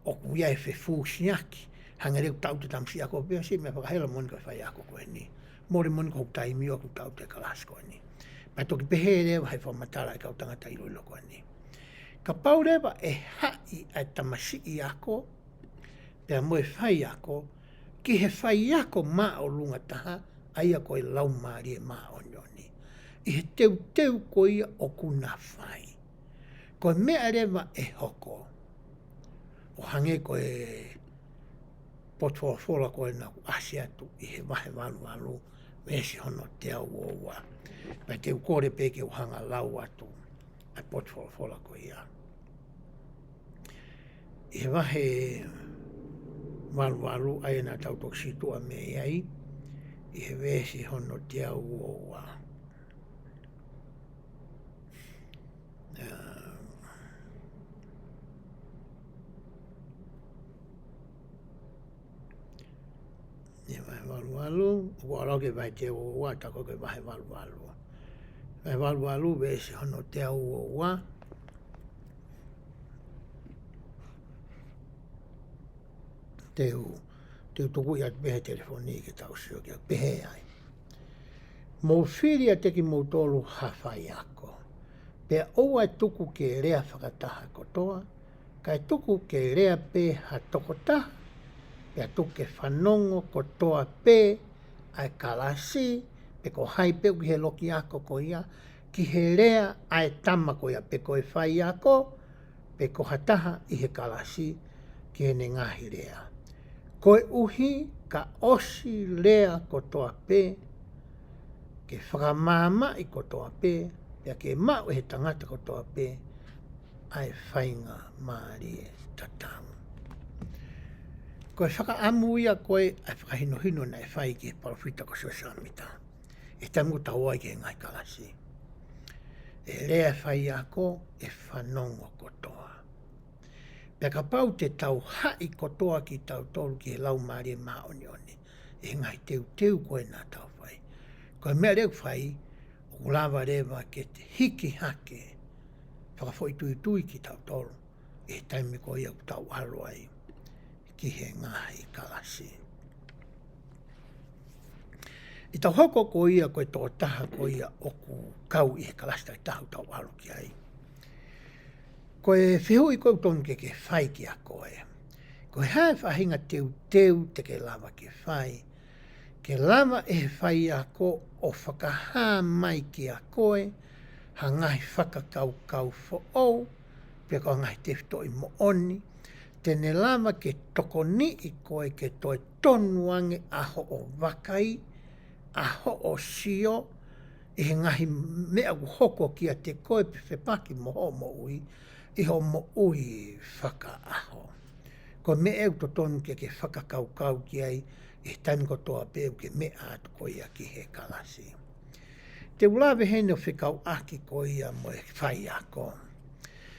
O ku ia e whewhu siaki. Hangere u tau te tamasi ako pea si mea whakahela moni koe whai ako koe ni. Mori moni ko taimi o ku tau te kalasi koe ni. Pai toki pehe rewa hai whamatara e kau tangata i loilo koe ni. Ka pau rewa e hai ai tamasi i ako, pea mo e whai ako, ki he whai ako maa o lunga taha, ai ako e lau maari e maa o nyoni. I he teu ko ia o kuna whai. Koe mea rewa e hoko. O hange koe potwala koe na asi atu i he wahe walu. Mesi hono te au o wa. Pai te ukore peke o hanga lau atu. Ai potwala ko ia. I he wahe walu ai na tau toksitua me iai. I he wesi hono te au o wa. Ia wahe walu, o alo ke vai te o wa, tako ke wahe walu. Wahe walu, vesi hono te au o wa. Teu tuku ia pehe telefoni ke tau sio kia pehe ai. Mo whiri a teki mo tolu hawhai ako. Pea oua tuku ke rea whakataha kotoa, kai tuku ke rea pe ha tokotaha, pea tuku ke whanongo kotoa pe ai kalasi, pe ko hai pe ki he loki ako ko ia, ki he rea ai tama ko ia, pe ko e whai ako, pe ko hataha i he kalasi, ki he ne ngahi rea. Koe uhi ka osi rea kotoa pe, ke whakamama i kotoa pe, pea ke mau he tangata kotoa pe, ai whainga maari e tatamu. Koe whakaamu ia koe ai whakahinohino na e whai ki e parafita ko sosamita. E tamu taua ki e ngai kalasi. E rea whai ako e whanongo kotoa. Pea ka pau te tau hai kotoa ki tau tolu ki he lau maari e maonioni. E ngai teu koe nā tau whai. Koe mea reu whai, o lawa rewa ke te hiki hake, whakafoi tui ki tau tolu, e taimi ko ia tau alo ai, ki he ngahi kalasi. I tau hoko ko ia koe tō taha ko ia o ku kau i he kalasta i tahu tau alo ki ai. Koe whihu i koe tonu ke whai ki a koe. Koe hae whahinga teu te ke lava ke whai. Ke lava e whai a ko o whakahā mai ki a koe, ha ngai whakakau fo au, pe ko ngai tefto i mo oni, tene lava ke toko ni i koe ke toi tonu ange aho o wakai, aho o sio, i he ngahi mea ku hoko ki a te koe pe whepaki moho mo ui, i ho mo ui whaka aho. Ko me eu to tonu ke whakakau ki ai, e tani ko toa peu ke mea atu ko ia ki he kalasi. Te ulawe hene o whikau aki ko ia mo e whai ako.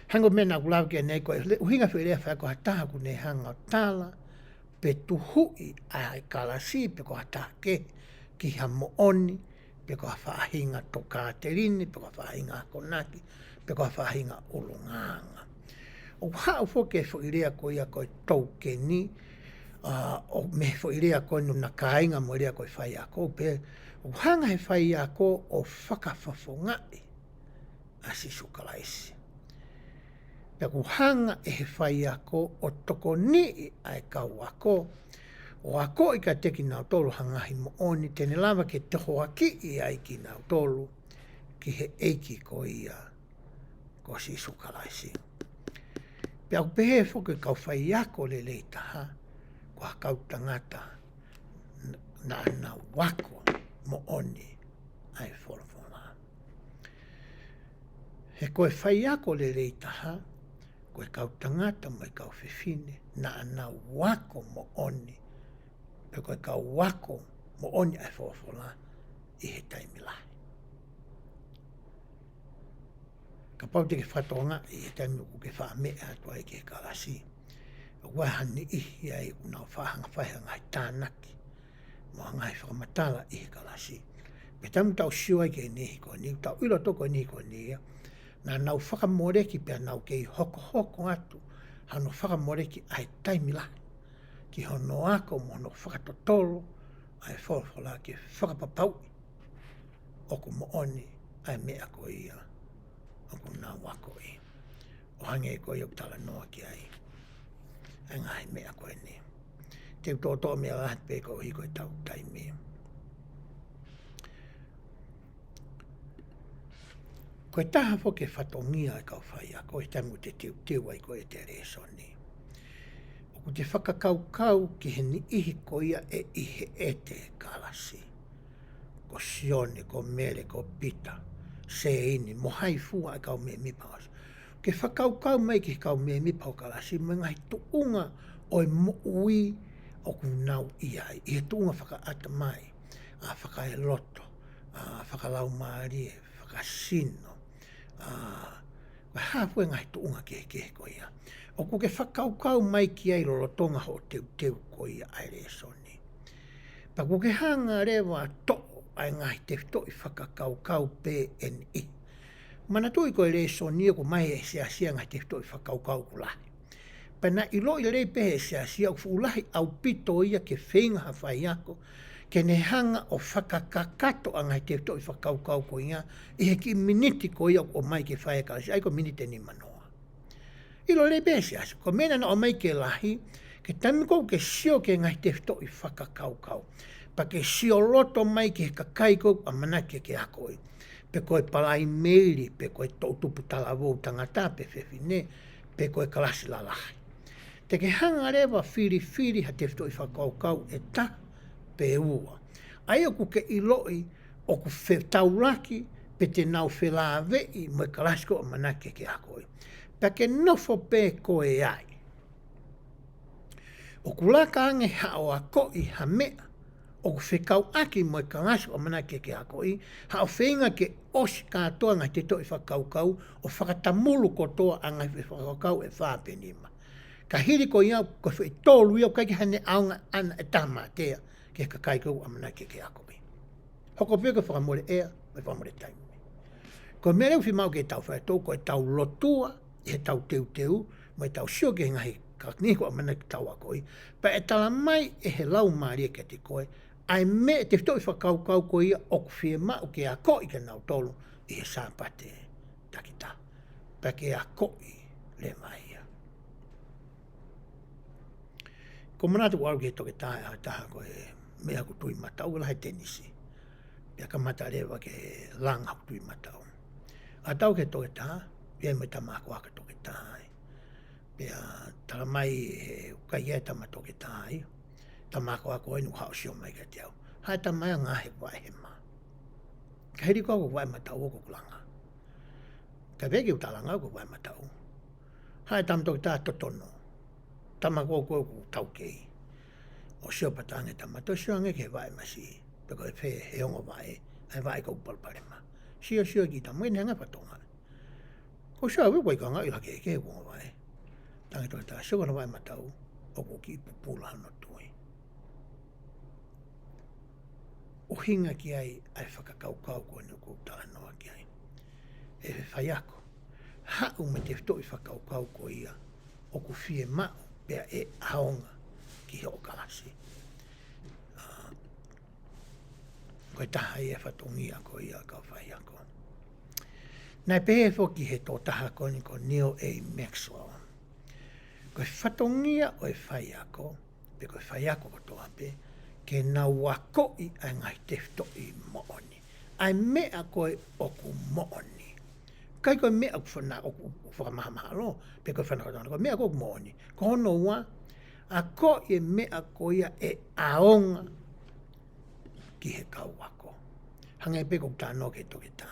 Hango mena ulawe ke nei ko e uhinga whirea whai ko hataha ku nei hanga o tala, pe tuhui a e kalasi pe ko hataha ke ki ha mo oni, pe ko whaahinga toka te rini, pe ko whaahinga konaki, pe ko whaahinga ulunganga. O hao foke whirea ko ia ko tau ke ni, o me whirea ko no na kainga mo rea ko whai ako, pe o hanga he whai ako o whakawhawhongai a sisu kalaisi. Pe ku hanga e he whai ako o toko ni ai kau ako, o ako i ka teki nao tolu hangahi mo oni, tene lava ke teho aki i ai ki nao tolu, ki he eiki ko ia, ko sisu kalaisi. Pe au pehe whoke kau whai ako le leitaha, ko ha kau tangata na wako mo oni ai wholawhonga. He koe whai ako le leitaha, koe kau tangata mai kau whiwhine, na wako mo oni, pe koe kau wako mo oni ai wholawhonga i he taimilahi. Ka pau te ke whatonga i he taimi ku ke whaamea atua i ke kalasi. Wahani ihi ai unau whahanga whahanga i tānaki. Mo ngai whakamatala i he kalasi. Me tamu tau siwai ke nihi ko ni, tau ilo toko nihi ko ni ia. Nā nau whakamoreki pia nau kei hoko atu, hano whakamoreki ai taimilahi. Ki hono ako mo no whakatotolo, ai wholawhola ke whakapapau. Oku mo oni ai mea ko ia. Oku nā wako i. O hange ko i o tala noa ki ai. Ai ngai mea koe ni. Te utoto mea lahat pe ko hi koe tau taimi. Koe taha fo ke FATONGIA e kau whai a koe tamu te tiu ai koe te resoni. O ku te whakakau ki he ni ihi ko ia e ihe e te kalasi. Ko sione, ko mere, ko pita, se ini, mo hai fua e kau me mipaos. Ke whakau mai ki kau me mipau kalasi, me ngai tuunga o e mo ui o ku nau iai. I he tuunga whakaata mai, a whakae loto, a whakalau maari, whakasino, a hapu e ngai tuunga ke ko ia. O ku ke whakau mai ki ai lolotonga ho teu ko ia ai resoni. Pa ku ke hanga rewa to ai ngai te to I whakakau pe en I. Mana tui koe le so nia ko mai e se asia ngai te toi whakaukau ku lahi. Pena I lo I le pehe se asia u ulahi au pito ia ke whenga ha whai ako, ke ne hanga o whakakakato a ngai te toi whakaukau ko ia, I he ki miniti ko ia o mai ke whai kalasi, ai ko minite ni manoa. I lo le pehe se asia, ko mena na o mai ke lahi, ke tamiko ke sio ke ngai te toi whakakaukau, pa ke sio loto mai ke kakai ko a manake ke akoi. Pe koe palai meiri, pe koe tautupu talavou tangata, pe whewhine, pe koe kalasi lalahi. Te ke hanga rewa whiri ha te whtoi whakaukau e ta, pe ua. Ai oku ke iloi, oku taulaki, pe te nau whelawei, mo e kalasi ko a manake ke akoi. Pe ke nofo pe koe ai. Oku laka ange hao a koi ha mea, o ku whekau aki mo e kalasi o manake ke akoi, ha o whenga ke osi katoa ngai te toi whakaukau, o whakatamulu kotoa a ngai whakaukau e whāpenima. Ka hiri ko iau, ko whi tōlu iau, kai ki hane aunga ana e tama tea, ke kakaikou a manake ke akoi. Hoko pēko whakamore ea, me whamore taimi. Ko mea reu whimau ke tau whaetou, ko e tau lotua, I he tau teu, mo e tau sio ke ngahi, ka niko a manake tau akoi, pa e tala mai e he lau maari ke te koe, ai me te ftoi whakaukau ko ia o whia mau ke a koi ka nau tolu i he sāpate takita. Pa ke a koi le mai ia. Ko manatu waru ke toke tae a taha ko e mea ku tui matau la he tenisi. Pia ka mata rewa ke langa ku tui matau. A tau ke toke taha, pia me tamako aka toke tae. Pia tala mai he ukai tama toke tae. Tamako ako inu hao sio mai ka tiau. Hai tamai a ngahe wae he ma. Ka heri kua ko wae matau o kukulanga. Ka veki utalanga ko wae matau. Hai tam toke tae totono. Tamako ko ku tau kei. O sio patange tamato sio ange ke wae masi. Peko e whe he ongo wae. Ai wae ko upalpare ma. Sio ki tamu ene hanga patonga. Ko sio awe wai ka ngai hake ke ongo wae. Tange toke tae sio kona wae matau. O ku ki pupula hano tui. O hinga ki ai whakakaukau ko anu ko taha noa ki ai. E whai ako. Hau me te ftoi whakaukau ko ia. O ku fie mau pea e haonga ki he o kalasi. Koe taha i e FATONGIA ko ia ka whai ako. Nai pehe foki he tō taha ko ni ko Neil A. Maxwell. Koe FATONGIA o e whai ako. Pe koe whai ako ko toa pe. Ke na wakoi ai ngai te ftoi mooni. Ai mea koe o ku mooni. Kai koe mea ku whana o ku whakamaha lo. Pe koe whana koe mea koe ku mooni. Ko hono ua. A ko e mea koe e aonga ki he kau wako. Hanga e pe koe tāno ke toke tā.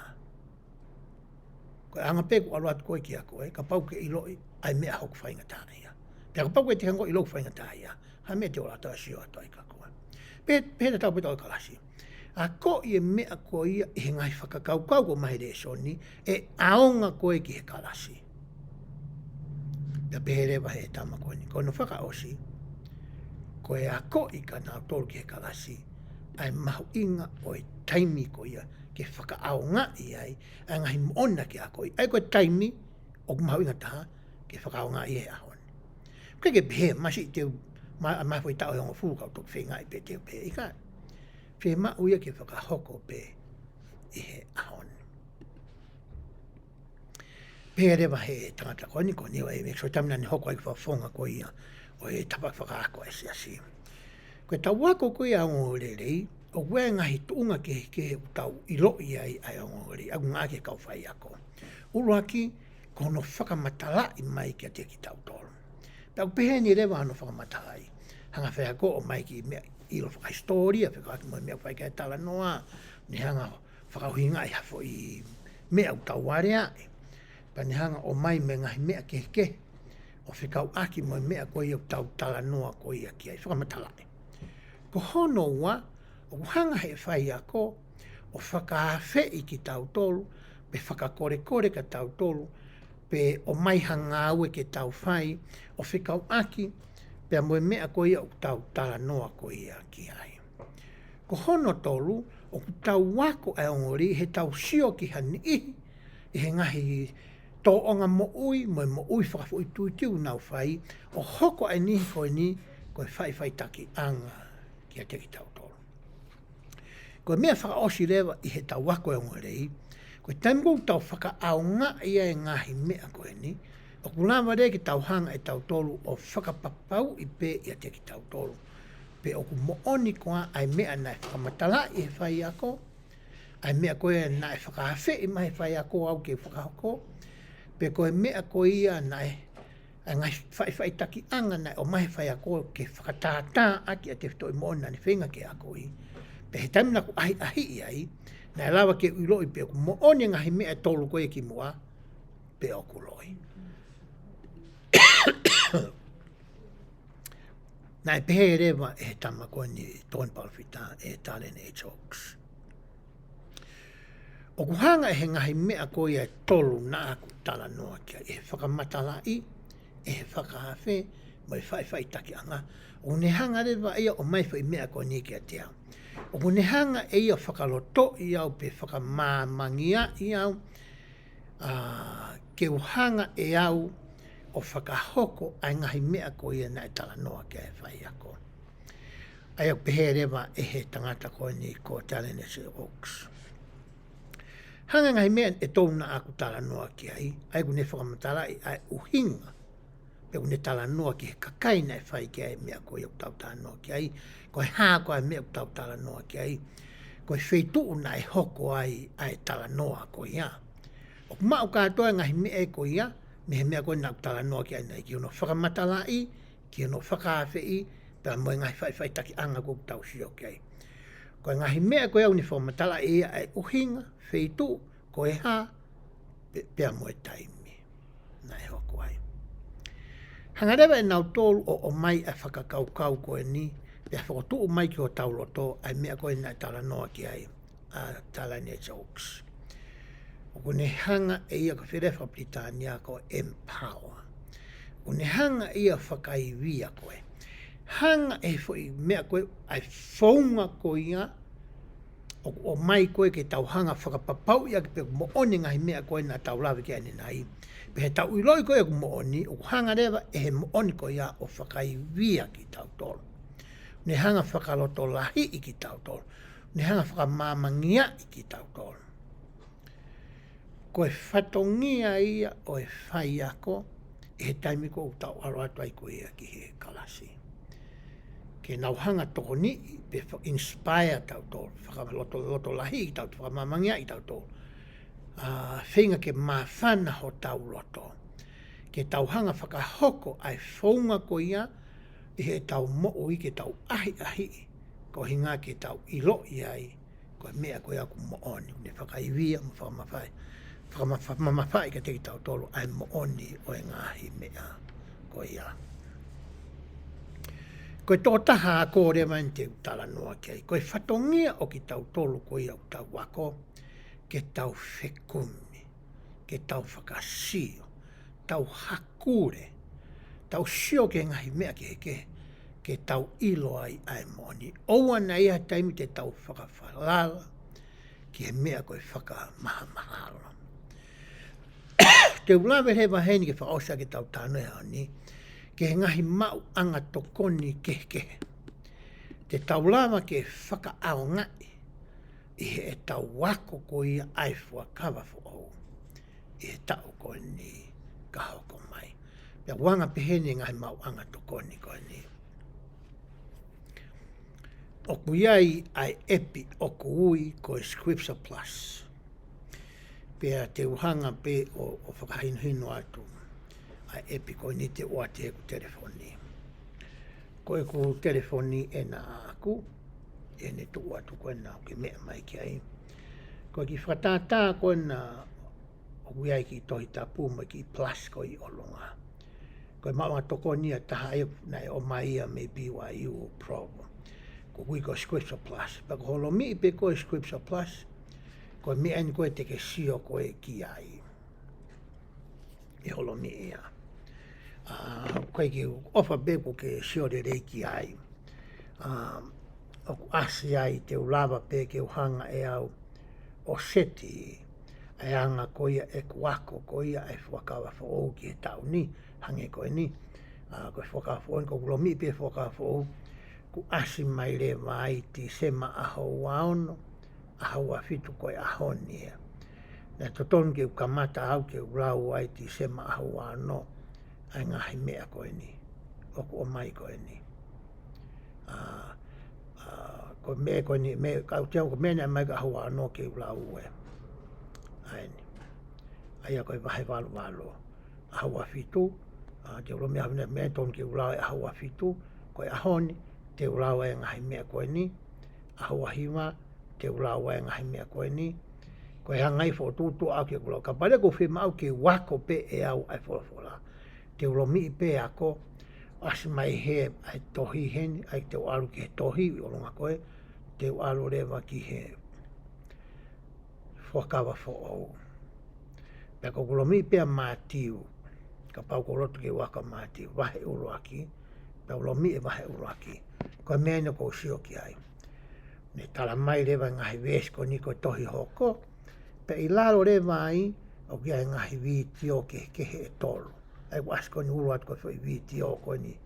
Koe anga pe koe aluat koe ki a koe. Ka pau ke iloi ai mea hoku whainga tā ia. Pe ka pau ke te hango iloi whainga tā ia. Hai mea te ola toa sio ato ai ka koe. Pēta tau pēta o kalasi. A ko i e mea ko ia i he ngai whakakaukau ko mahi re soni e aonga koe ki he kalasi. Pea pehere wa he tama koe ni. Ko no whakaosi, ko e a ko i ka nao tolu ki he kalasi, ai mahu inga o e taimi ko ia ke whakaaonga i ai, ai ngahi moona ki a koe. Ai koe taimi o mahu inga taha ke whakaaonga i e ahoni. Keke pehe masi te mai foi tau o fu ka tok finga i pe te pe i ka. Fe ma uia ke whakahoko pe i he ahon. Pe rewa he tangata koe ni ko niwa e so tamina ni hoko ai whafonga ko ia o e tapa whakaako e si asi. Koe tau wako ko ia o rei o wea ngahi tuunga ke tau i lo i ai ai o rei agu ngā ke kau whai ako. Uruaki ko no whakamatala i mai ki a te ki tau tolu. Pau pehe ni rewa ano whakamatala i. Hanga whea ko o mai ki mea ilo whakaistoria, whakaaki mo mea whaikai tala noa, ni hanga whakauhinga i hafo i mea utaware ai. Pa ni hanga o mai me ngahi mea keke, o whikau aki mo mea ko i utau tala noa ko i aki ai, whakamatalai. Ko hono ua, o hanga he whai ako, o whakawhi i ki tau tolu, pe whakakore ka tau tolu, pe o mai hanga aue ke tau whai, o whikau aki, pea moe mea ko ia o tau tala noa ko ia ki ai. Ko hono tolu, o tau wako ai ongori, he tau sio ki hani i he ngahi tō onga mo ui whakafu i tui tiu nau whai, o hoko ai ni koe whai taki anga ki a teki tau tolu. Koe mea whakaosi rewa i he tau wako ai ongori, koe taimu tau whakaaonga ia e ngahi mea koe ni, o kulama re ki tau hanga e tau tolu o whakapapau i pe i a te ki tau tolu. Pe o ku mooni koa ai mea nai whakamatala i he whai ako, ai mea koe nai whakahawhi i mai whai ako au ke whakahoko, pe koe mea koe ia nai ai ngai whai taki anga nai o mai whai ako ke whakatātā aki a te whito i moona ni whenga ke ako i. Pe he taimina ku ahi i ai, nai lawa ke uiloi pe o ku mooni ngahi mea tolu koe ki mua, pe o ku loi. Nai pehe rewa e tama koe ni Tōn Palwhita e Talen e Talks. O ku hanga e he ngahi mea koe e tolu nā aku tala noa kia e whakamatala i, e whakahawhi, mo e whai taki anga. O ne hanga rewa ia o mai whai mea koe ni kia te au. O ne hanga e ia whakaloto i au pe whakamāmangia i au, ke uhanga e au o whakahoko ai ngahi mea ko ia nai tala noa ke e whai ako. Ai o pehe rewa e he tangata koe ni ko Talene se Oaks. Hanga ngai mea e tōna aku tala noa ki ai kune whakamatala ai uhinga. Pe kune tala noa ki he kakaina e whai ki ai mea koe au tau tala noa ki ai. Koe haa koe mea au tau tala noa ki ai. Koe wheituu na e hoko ai tala noa koe ia. O kumau katoa ngahi mea e koe ia, me he mea koe na au tala noa ki ai nei. Ki ono whakamatala i, ki ono whakawhi i, pera moe ngahi whai taki anga kou tau sio ki ai. Koe ngahi mea koe au ni whakamatala i ia ai uhinga, wheituu, koe haa, pera moe taimi. Na e hoko ai. Hangarewa e nau tōlu o mai a whakakaukau koe ni, pia whakotuu mai ki o tauloto, ai mea koe na tala noa ki ai, Talene Oaks. O kune hanga e ia ka whirewa Britania ko empower. Kune hanga e ia whakaiwia koe. Hanga e fwoi mea koe ai whaunga koe ia, o mai koe ke tau hanga whakapapau ia ki pe mo oni ngahi mea koe na tau lawe ki ane nai. Pe he tau iloi koe ku mo oni, o hanga rewa e he mo oni koe ia o whakaiwia ki tau tolo. Ne hanga whakaloto lahi i ki tau tolo. Ne hanga whakamamangia i ki tau tolo. Koe FATONGIA ia o e whai ako, e he taimi ko u tau aro atu ai koe ia ki he kalasi. Ke nau hanga toko ni, pe inspire tau tolo, whakaloto lahi i tau tolo, whakamamangia i tau tolo. Whinga ke mawhana ho tau loto. Ke tau hanga whakahoko ai whaunga ko ia, i he tau mo'o i ke tau ahi, ko hinga ke tau ilo i ai, ko mea ko ia ku mo'oni, ne whakaiwia mo whakamawhai. Whakamawhai ka teki tau tolo ai mo'oni o e ngahi mea ko ia. Koe tō taha a kōre mai te utala noa ki ai. Koe FATONGIA o ki tau tolo ko ia u tau wako, ke tau whekumi, ke tau whakasio, tau hakure, tau sio ke ngahi mea ke heke, ke tau ilo ai ai moni. Oua na ia taimi te tau whakawhalala, ki he mea koe whakamahamahalo. Te ulawe hewa heni ke whaosa ke tau tānoe hao ni, ke he ngahi mau anga tokoni kehe. Te tau lama ke whakaao ngai, i he e tau wako ko ia ai fuakawa fuau. I he tau ko ni kahoko mai. Pea wanga pehene ngahi mau anga tokoni ko ni. Oku iai ai epi oku ui ko Scripture Plus. Pea te uhanga pe o whakahinhino atu. Ai epi ko ni te oa te ku telefoni. Koe ku telefoni e na aku, e ne tu atu koe na ke mea mai ki ai. Koe ki whatata koe na o iai ki tohi tapu mai ki plus koe i olonga. Koe maua toko ni a taha e na e o mai a me BYU o problem. Ko kui ko Scripture Plus. Pa ko holo mi pe koe Scripture Plus, koe mi ani koe te ke sio koe ki ai. E holo mi ia. Koe ki ofa beko ke sio de rei ki ai. O ku asi ai te ulawa pe ke uhanga e au o seti e anga koia e kuako koia e whakawa whaou ki e tau ni, hange koe ni. Koe whakawa whaou, ko kulomi pe whakawa whaou, ku asi mai le mai Tisema aho waono, aho wafitu koe aho ni e. Nā totonu ke ukamata au ke urau ai Tisema aho waono, ai ngahi mea koe ni, oku o mai koe ni. Ko me koe ni, kau tiau ko mena mai ka aho waono ke urau e. Aini. Aia koe wahe walo. Aho wafitu, te ulo mea hawina mea tonu ke urau e aho wafitu, koe ahoni, te urau e ngahi mea koe ni. Aho wahiwa, te urau e ngahi mea koe ni. Koe hangai fo tutu au ke urau. Ka pare ko whima au ke wako pe e au ai wholafola. Te ulo mi pe ako, asi mai he ai tohi heni, ai te uaru ki he tohi, i olonga koe, te uaru rewa ki he whakawa whaou. Pea ko kulomi pea mātiu, ka pau ko roto ke waka mātiu, wahe uruaki, pea ulomi e wahe uruaki, koe mea ina ko sio ki ai. Ne tala mai rewa ngahi wesko ni ko tohi hoko, pea i lalo rewa ai, o kia ngahi wii tio ke he e tolu. Ai wasko ni uruat ko whi wii tio ko ni,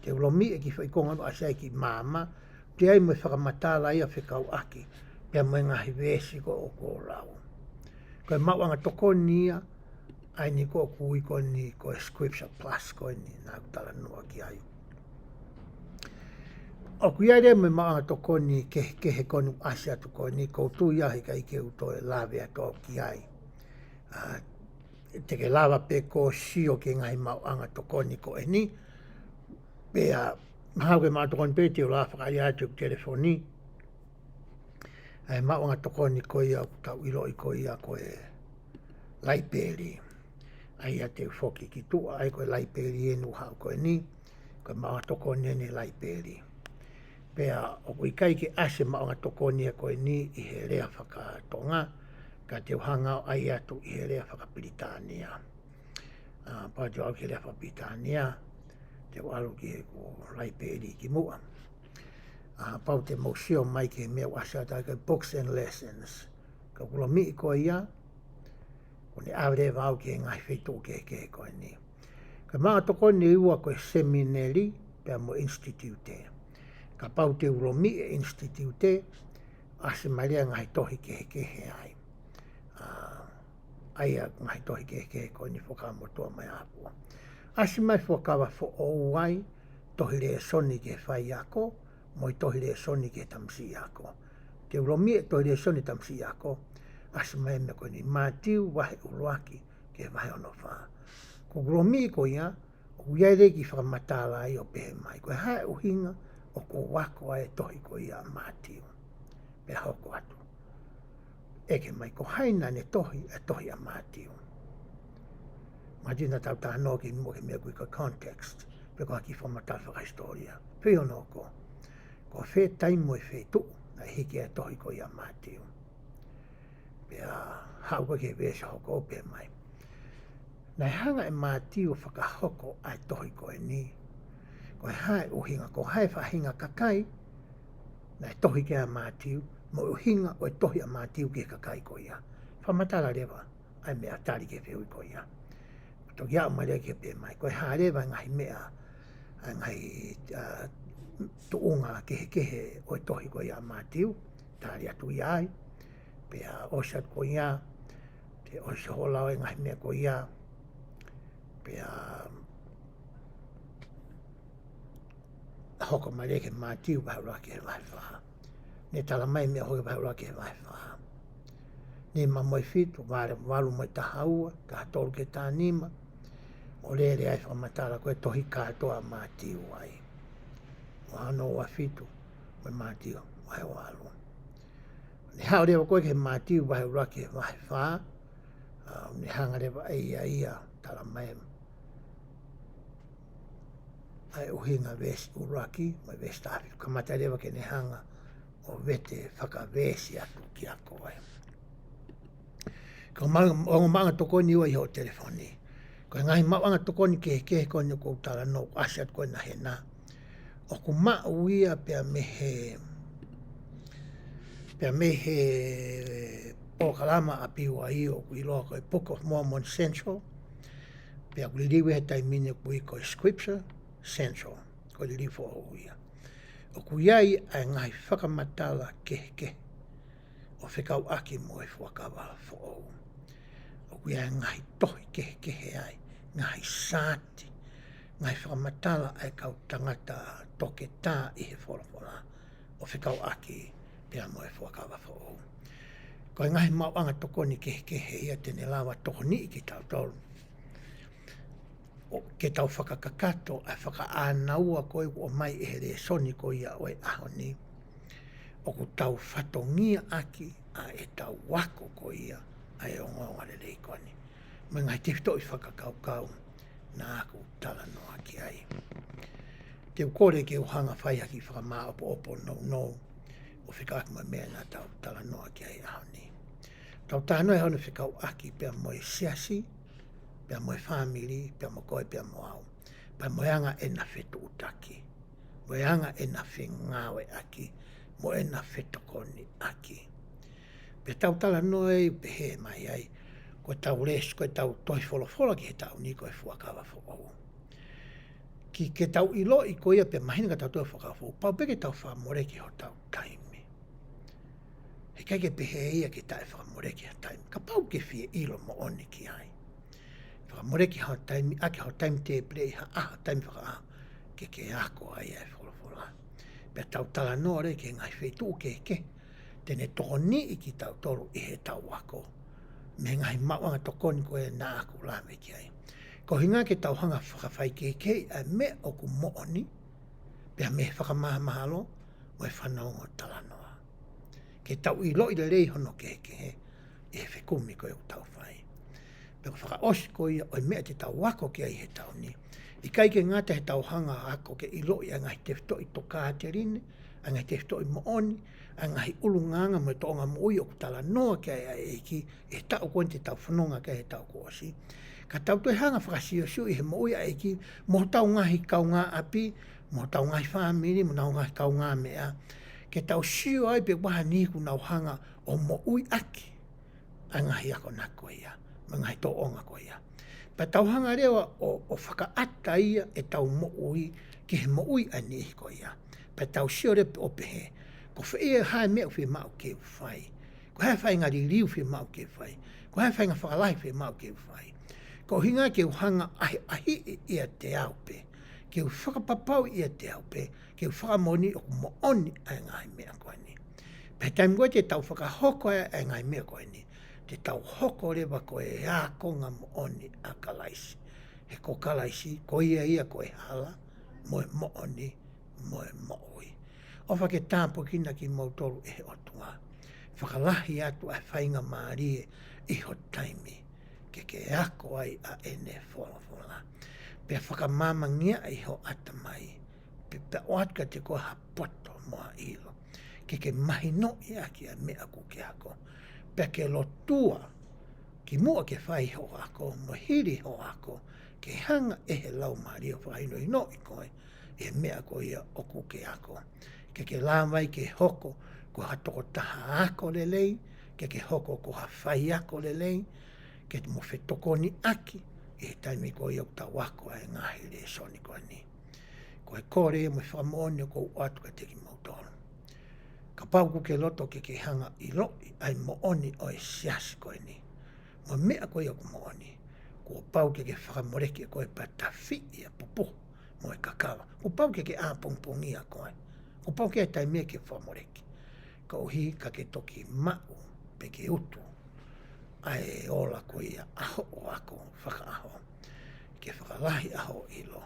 te ulomi e ki whaikonga no asai ki māma, te ai mo whakamatala ia whikau aki, pia mo ngahi vesi ko o ko rau. Koe mawanga tokoni ia, ai ni ko kui ko ni ko scripture plus ko ni nā kutala noa ki ai. O kuia rea me mawanga tokoni ke he konu asi atu ko ni koutu ia he kai ke uto e lawe ato ki ai. Te ke lawa pe ko sio ke ngai mawanga tokoni ko e ni, pea mahau ke mawanga tokoni pe te o la whaka ia te telefoni, ai mawanga tokoni ko ia tau ilo i ko ia ko e laiperi. Ai a te whoki ki tua, ai koe laiperi e nu hau koe ni, koe mawanga tokoni e ni laiperi. Pea o kui kai ke ase mawanga tokoni e koe ni i he rea whakatonga, ka te uhanga o ai atu i he rea whakapiritania. Pā te au ki rea whakapiritania, te walu ki he ko laiperi ki mua. Pau te mausio mai ke mea wasa tai koe books and lessons. Ka kula mi i koe ia, o ne aure vau ki ngai whetu ke koe ni. Ka maa toko ni ua koe seminary, pia mo institute. Ka pau te uromi e institute, ase maria ngai tohi ke he ai. Aia ngai tohi ke koe ni whakamotua mai apua. Ase mai whakawa fo o wai, tohi rea soni ke whai ako, moi tohi rea soni ke tamsi ako. Te uromi e tohi rea soni tamsi ako, ase mai me koe ni mātiu wahe uruaki ke wahe ono wha. Ko uromi ko ia, o iai reki whakamatala ai o pehe mai. Koe hae uhinga o ko wako ai tohi ko ia mātiu. Pea hoko atu. Eke mai ko haina ne tohi e tohi a mātiu. Matina tau tā no ki mua ke mea kui ko context. Pe ko haki whamatala whaka historia. Pea ono ko. Ko whe taimo e whe tu, na hiki e tohi ko ia mātiu. Pea hauka ke wesa hoko o pea mai. Nei hanga e mātiu whakahoko ai tohi koe ni. Koe hae uhinga, ko hae whahinga kakai, nei tohi ke a mātiu, mo uhinga o e tohi a mātiu ke kakai ko ia. Whamatala rewa, ai mea tari ke whiui ko ia. Toki au maria ke pea mai, koe hae rewa ngahi mea, ngahi tuunga kehe o e tohi ko ia mātiu, tari atu ia ai. Pea osat ko ia, te osa holau e ngahi mea ko ia, pea hoko maria ke mātiu bahura ke vai wha. Ne tala mai mea hoi bahura ke vai wha. Ne mamoi fitu, walu mai tahaua, tahatolu ke tānima, o lere ai whamatala koe tohi kātoa mātiu ai. Wano wa fitu, mai mātiu, mai walu. Ne hao rewa koe ke mātiu bahura ke vai wha, ne hanga rewa ia tala mai ai uhinga vesi uraki, mai vesi tāwhitu. Kamata rewa ke ne hanga o vete whakavesi atu ki a koe. Ko manga tokoni ua i ho telefoni. Ko ngahi mawanga tokoni ke koe ni kou tala no asiat koe na he nā. O ku maa uia pia mehe o kalama a piwa i o kui loa koe Book of Mormon Central. Pia ku liriwe he taimine kui koe Scripture Central. Ko liriwe o uia. O ku iai ai ngahi whakamatala ke. O whekau aki mo e whakawa fo o. O ku iai ngahi tohi ke ai. Ngahi sāti. Ngahi whakamatala ai kau tangata toke tā i he whorafora. O whekau aki pia mo e whakawa fo o. Ko ngahi mawanga tokoni ke ia tene lawa tokoni i ki tau tolu. O ke tau whakakakato ai whakaanaua koe o mai e here soni ko ia o e aho ni. O ku tau FATONGIA aki a e tau wako ko ia a e ongonga le reikoni. Me ngai te whito i whakakaukau na aku tala noa ki ai. Te ukore ke uhanga whai haki whakamā opo no. O whikaaki mai mea nā tau tala noa ki ai aho ni. Tau tāno e hana whikau aki pia moe siasi, pia moe whamiri, pia mo koe, pia mo au. Pai moe anga e na whetu utaki. Moe anga e na whengawe aki. Moe na whetokoni aki. Pia tau tala noa e pehe mai ai. Koe tau res, koe tau tohi wholofola ki he tau ni koe fuakawa whokau. ki ke tau ilo I ko ia pe mahina ka tau tua whakawhu, pau pe ke tau whamoreki ho tau taimi. He kai ke pehe ia ke tae whamoreki ho taimi, ka pau ke fie ilo mo oni ki ai. Whamoreki ho taimi, ake ho taimi te plei ha aha taimi whaka ke ako ai ai wholofola. Pe tau tala noa re ke ngai whetu ke, tene toko ni I ki tau tolu I he tau wako. Me ngai mawanga tokoni ko e nā aku la me ki ai. Ko hinga ke tau hanga whakawhai ke a me o ku mooni, pia me whakamaha mahalo, mo e whanau o tala noa. Ke tau I lo I le rei hono ke he, I he whekumi ko e u tau whai. Pe ko whakaosi ko ia o mea te tau wako ki ai he tau ni. I kai ke ngata he tau hanga ako ke I lo I angai te whito I toka te rine, angai te whito I mooni, angai ulu nganga mo e toonga mo ui o ku tala noa ke ai ki, e tau koen te tau whanonga ke he tau kuosi. Ka tau tue hanga whakasio siu I he mo ui ai ki, mo tau ngahi kau ngā api, mo tau ngahi whamiri, mo tau ngahi kau ngā mea. Ke tau siu ai pe waha niku nau hanga o mo ui aki, angahi ako na ko ia, mangahi to onga ko ia. Pa tau hanga rewa o whakaata ia e tau mo ui, ki he mo ui ani ko ia. Pa tau siu re o pehe, ko whaia hae mea whi mau ke whai. Ko hae whai ngā ririu whi mau ke whai. Ko hae whai ngā whakalahi whi mau ke whai. Ko hinga ke uhanga ahi ia te aupe, ke u whakapapau ia te aupe, ke u whakamoni o ku mooni ai ngai mea koe ni. Pe taim koe te tau whakahoko ai ngai mea koe ni, te tau hoko rewa koe e a konga mooni a kalaisi. He ko kalaisi, ko ia koe hala, mo e mooni, mo e mooi. Ofa ke tāpo kina ki mautoru e he otunga. Whakalahi atu ai whainga maarie I ho taimi. Ke ako ai a ene whola. Pe whakamamangia I ho atamai. Pe oatka te ko hapoto moa ilo. Ke mahi no I aki a mea ku ke ako. Pe ke lotua, ki mua ke whai ho ako, mo hiri ho ako, ke hanga e he lau maari o whaino I no I koe, e mea ko ia o ku ke ako. Ke lawai ke hoko, ko hatoko taha ako lelei, ke hoko ko ha whai ako lelei, ke mo whetoko ni aki, e taimi ko i au ta wako ai ngahi le soni ko ni. Ko e kore mo whamoni o ko uatu ka teki mautoro. Ka pau ku ke loto ke hanga I loi ai mooni o e siasi ko ni. Mo mea ko i au mooni, ko pau ke whakamoreki ko e patafi I a pupu, mo e kakawa. Ko pau ke a pongpongi a koe. Ko pau ke taimi ke whamoreki. Ka uhi ka ke toki mau, pe ke utu. Ai ola ko ia aho o ako whakaaho. Ke whakalahi aho ilo.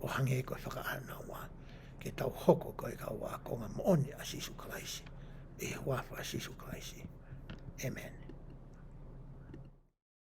O hange ko whakaanawa. Ke tau hoko ko e kaua konga mooni a sisu kalaisi. E wafa a sisu kalaisi. Amen.